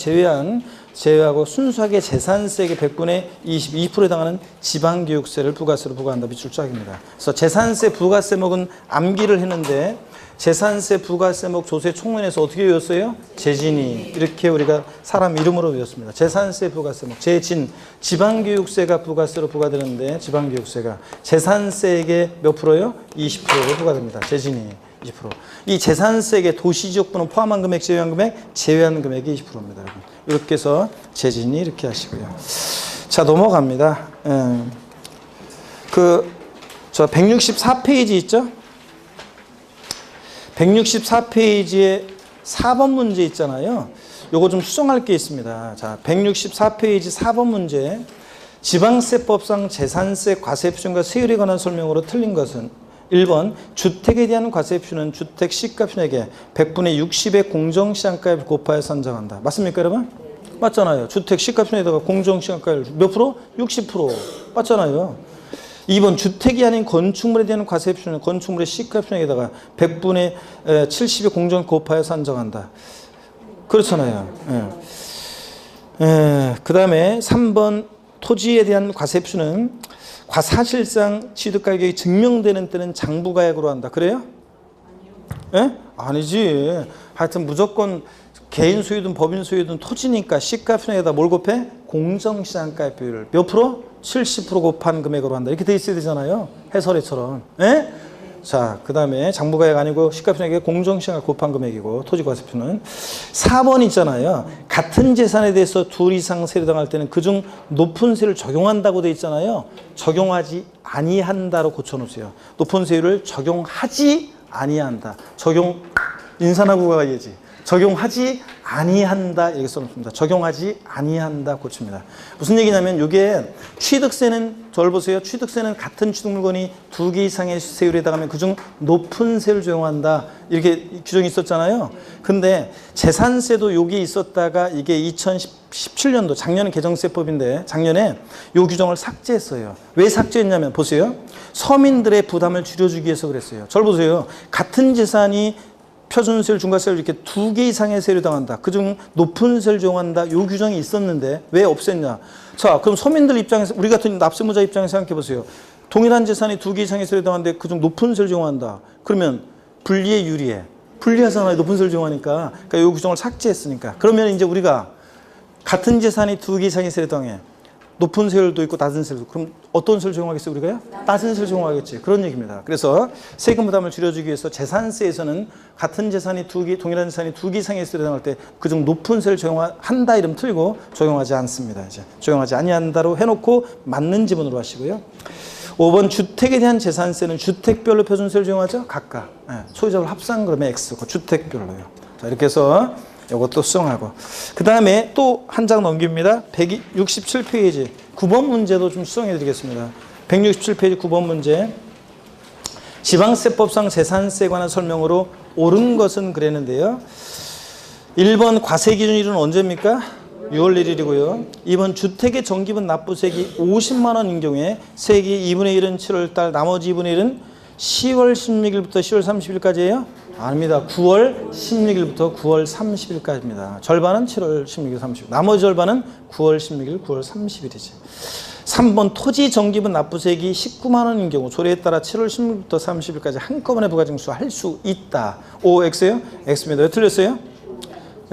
제외하고 순수하게 재산세액의 100분의 22%에 해당하는 지방교육세를 부가세로 부과한다. 밑줄짝입니다. 그래서 재산세 부가세목은 암기를 했는데 재산세 부가세목 조세 총론에서 어떻게 외웠어요? 재진이 이렇게 우리가 사람 이름으로 외웠습니다. 재산세 부가세목 재진 지방교육세가 부가세로 부과되는데 지방교육세가 재산세액의 몇 프로요? 20%로 부과됩니다. 재진이 20%. 이 재산세액의 도시지역분은 포함한 금액, 제외한 금액, 제외한 금액이 20%입니다. 여러분. 이렇게 해서 재진이 이렇게 하시고요. 자, 넘어갑니다. 저 164페이지 있죠? 164페이지에 4번 문제 있잖아요. 요거 좀 수정할 게 있습니다. 자, 164페이지 4번 문제. 지방세법상 재산세 과세표준과 세율에 관한 설명으로 틀린 것은 1번 주택에 대한 과세표는 주택 시가표준액의 100분의 60의 공정시장가액을 곱하여 산정한다. 맞습니까 여러분? 맞잖아요. 주택 시가표준에다가 공정시장가액을 몇 프로? 60%. 맞잖아요. 2번 주택이 아닌 건축물에 대한 과세표준은 건축물의 시가표준액에다가 100분의 70의 공정 곱하여 산정한다. 그렇잖아요. 그 다음에 3번 토지에 대한 과세표준은 사실상 취득가격이 증명되는 때는 장부가액으로 한다. 그래요? 예? 아니지. 하여튼 무조건 개인 소유든 법인 소유든 토지니까 시가표준에다 뭘 곱해? 공정시장가액 비율을 몇 프로? 70% 곱한 금액으로 한다. 이렇게 돼 있어야 되잖아요. 해설에처럼. 예? 자, 그 다음에 장부가액 아니고 시가편액의 공정시장을 곱한 금액이고 토지과세표는 4번 있잖아요. 같은 재산에 대해서 둘 이상 세율당할 때는 그중 높은 세율을 적용한다고 돼 있잖아요. 적용하지 아니한다로 고쳐놓으세요. 높은 세율을 적용하지 아니한다. 적용 인산하고 가야지. 적용하지 아니한다 이렇게 써놓습니다. 적용하지 아니한다 고칩니다. 무슨 얘기냐면 이게 취득세는 저를 보세요. 취득세는 같은 취득 물건이 2개 이상의 세율에 해당하면 그중 높은 세율을 적용한다 이렇게 규정이 있었잖아요. 근데 재산세도 여기 있었다가 이게 2017년도 작년 개정세법인데 작년에 이 규정을 삭제했어요. 왜 삭제했냐면 보세요. 서민들의 부담을 줄여주기 위해서 그랬어요. 저를 보세요. 같은 재산이 표준세율, 중과세율 이렇게 2개 이상의 세율을 당한다. 그중 높은 세율을 적용한다. 이 규정이 있었는데 왜 없앴냐. 자, 그럼 서민들 입장에서 우리 같은 납세무자 입장에서 생각해 보세요. 동일한 재산이 2개 이상의 세율을 당하는데 그중 높은 세율을 적용한다. 그러면 불리해 유리해? 불리하잖아요. 높은 세율을 적용하니까. 그러니까 이 규정을 삭제했으니까. 그러면 이제 우리가 같은 재산이 2개 이상의 세율을 당해. 높은 세율도 있고 낮은 세율도. 그럼 어떤 세율을 적용하겠어요 우리가요? 낮은 세율을 적용하겠지. 그런 얘기입니다. 그래서 세금 부담을 줄여주기 위해서 재산세에서는 같은 재산이 동일한 재산이 2개 이상의 세율을 당할 때 그중 높은 세율을 적용한다 이름 틀고 적용하지 않습니다. 이제 적용하지 아니한다로 해놓고 맞는 지문으로 하시고요. 5번 주택에 대한 재산세는 주택별로 표준세율을 적용하죠. 각각 소유자별 합산 그러면 X고 주택별로요. 자, 이렇게 해서 이것도 수정하고 그 다음에 또 한 장 넘깁니다. 167페이지 9번 문제도 좀 수정해 드리겠습니다. 167페이지 9번 문제 지방세법상 재산세에 관한 설명으로 옳은 것은 그랬는데요. 1번 과세기준일은 언제입니까? 6월 1일이고요. 2번 주택의 정기분 납부세액이 50만 원인 경우에 세액이 2분의 1은 7월 달 나머지 2분의 1은 10월 16일부터 10월 30일까지예요? 아닙니다. 9월 16일부터 9월 30일까지입니다. 절반은 7월 16일, 30일. 나머지 절반은 9월 16일, 9월 30일이지. 3번 토지 정기분 납부세액이 19만 원인 경우 조례에 따라 7월 16일부터 30일까지 한꺼번에 부가징수할 수 있다. O, X예요? X입니다. 왜 틀렸어요?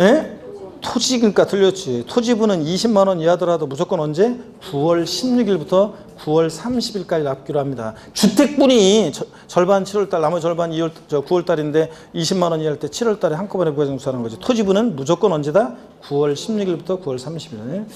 예? 토지 그러니까 틀렸지. 토지분은 20만 원 이하더라도 무조건 언제? 9월 16일부터 9월 30일까지 납기로 합니다. 주택분이 절반 7월달, 나머지 절반 9월달인데 20만 원 이하일 때 7월달에 한꺼번에 부가징수하는 거지. 토지분은 무조건 언제다? 9월 16일부터 9월 30일.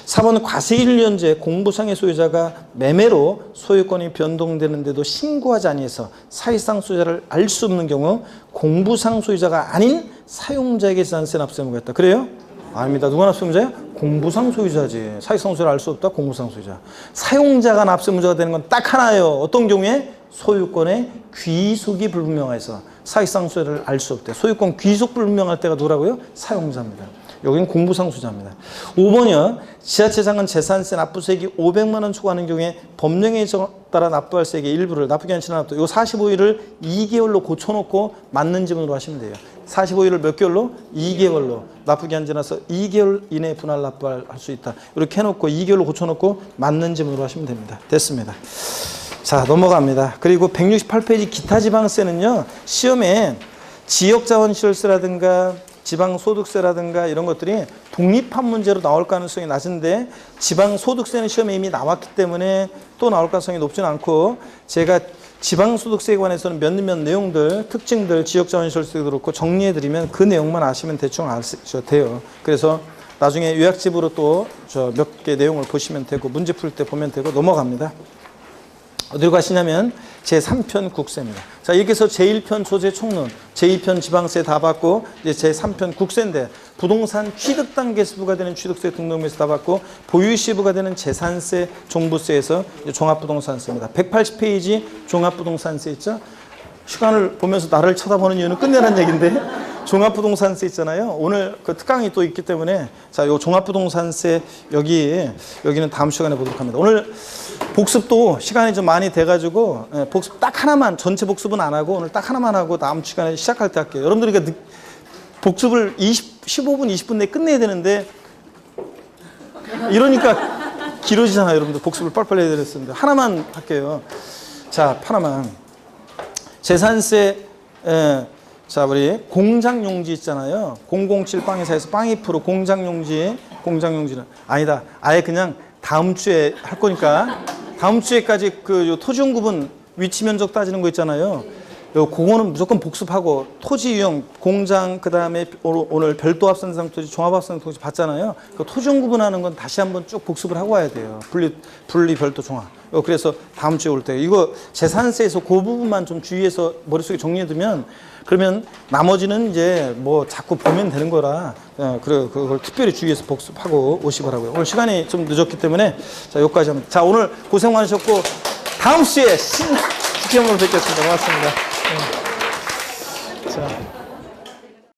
4번 과세일련제 공부상의 소유자가 매매로 소유권이 변동되는데도 신고하지 아니해서 사실상 소유자를 알 수 없는 경우 공부상 소유자가 아닌 사용자에게 재산세 납세 의무가 있다. 그래요? 아닙니다. 누가 납세 의무자예요? 공부상 소유자지. 사실상 소유자를 알 수 없다. 공부상 소유자. 사용자가 납세 의무자가 되는 건 딱 하나예요. 어떤 경우에? 소유권의 귀속이 불분명해서 사실상 소유자를 알 수 없대. 소유권 귀속 불분명할 때가 누구라고요? 사용자입니다. 여기는 공부상 소유자입니다. 5번이요. 지자체장은 재산세 납부세액이 500만 원 초과하는 경우에 법령에 따라 납부할 세액의 일부를 납부기 한 지난 납부 이 45일을 2개월로 고쳐놓고 맞는 지문으로 하시면 돼요. 45일을 몇 개월로? 2개월로 납부기 한 지나서 2개월 이내에 분할 납부할 수 있다. 이렇게 해놓고 2개월로 고쳐놓고 맞는 지문으로 하시면 됩니다. 됐습니다. 자, 넘어갑니다. 그리고 168페이지 기타 지방세는요. 시험에 지역자원시설세라든가 지방소득세라든가 이런 것들이 독립한 문제로 나올 가능성이 낮은데 지방소득세는 시험에 이미 나왔기 때문에 또 나올 가능성이 높지는 않고 제가 지방소득세에 관해서는 몇몇 내용들, 특징들, 지역자원시설세도 그렇고 정리해드리면 그 내용만 아시면 대충 아셔도 돼요. 그래서 나중에 요약집으로 또 몇 개 내용을 보시면 되고 문제 풀 때 보면 되고 넘어갑니다. 어디로 가시냐면 제3편 국세입니다. 자, 이렇게 해서 제1편 소재 총론, 제2편 지방세 다 받고 이제 제3편 국세인데 부동산 취득 단계에서 부과되는 취득세 등록금에서 다 받고 보유시 부과되는 재산세, 종부세에서 종합부동산세입니다. 180페이지 종합부동산세 있죠? 시간을 보면서 나를 쳐다보는 이유는 끝내라는 얘기인데 종합부동산세 있잖아요. 오늘 그 특강이 또 있기 때문에 자, 요 종합부동산세 여기는 다음 시간에 보도록 합니다. 오늘 복습도 시간이 좀 많이 돼가지고 복습 딱 하나만 전체 복습은 안 하고 오늘 딱 하나만 하고 다음 시간에 시작할 때 할게요. 여러분들이 그러니까 복습을 15분, 20분 내에 끝내야 되는데 이러니까 길어지잖아요. 여러분들 복습을 빨리빨리 해야 되겠습니다. 하나만 할게요. 자, 하나만. 재산세 자, 우리 공장용지 있잖아요. 007 빵회사에서 빵2% 공장용지는 아니다. 아예 그냥 다음 주에 할 거니까 다음 주에까지 요 토지용구분 위치 면적 따지는 거 있잖아요. 그거는 무조건 복습하고 토지 유형, 공장, 그 다음에 오늘 별도 합산상 토지, 종합 합산상 토지 봤잖아요. 그 토지용 구분하는 건 다시 한번 쭉 복습을 하고 와야 돼요. 분리, 별도, 종합. 그래서 다음 주에 올 때 이거 재산세에서 그 부분만 좀 주의해서 머릿속에 정리해두면 그러면 나머지는 이제 뭐 자꾸 보면 되는 거라 그래 그걸 특별히 주의해서 복습하고 오시 바라고요. 오늘 시간이 좀 늦었기 때문에 자 여기까지 합니다. 자 오늘 고생 많으셨고 다음 주에 신나는 시험으로 뵙겠습니다. 고맙습니다. 자.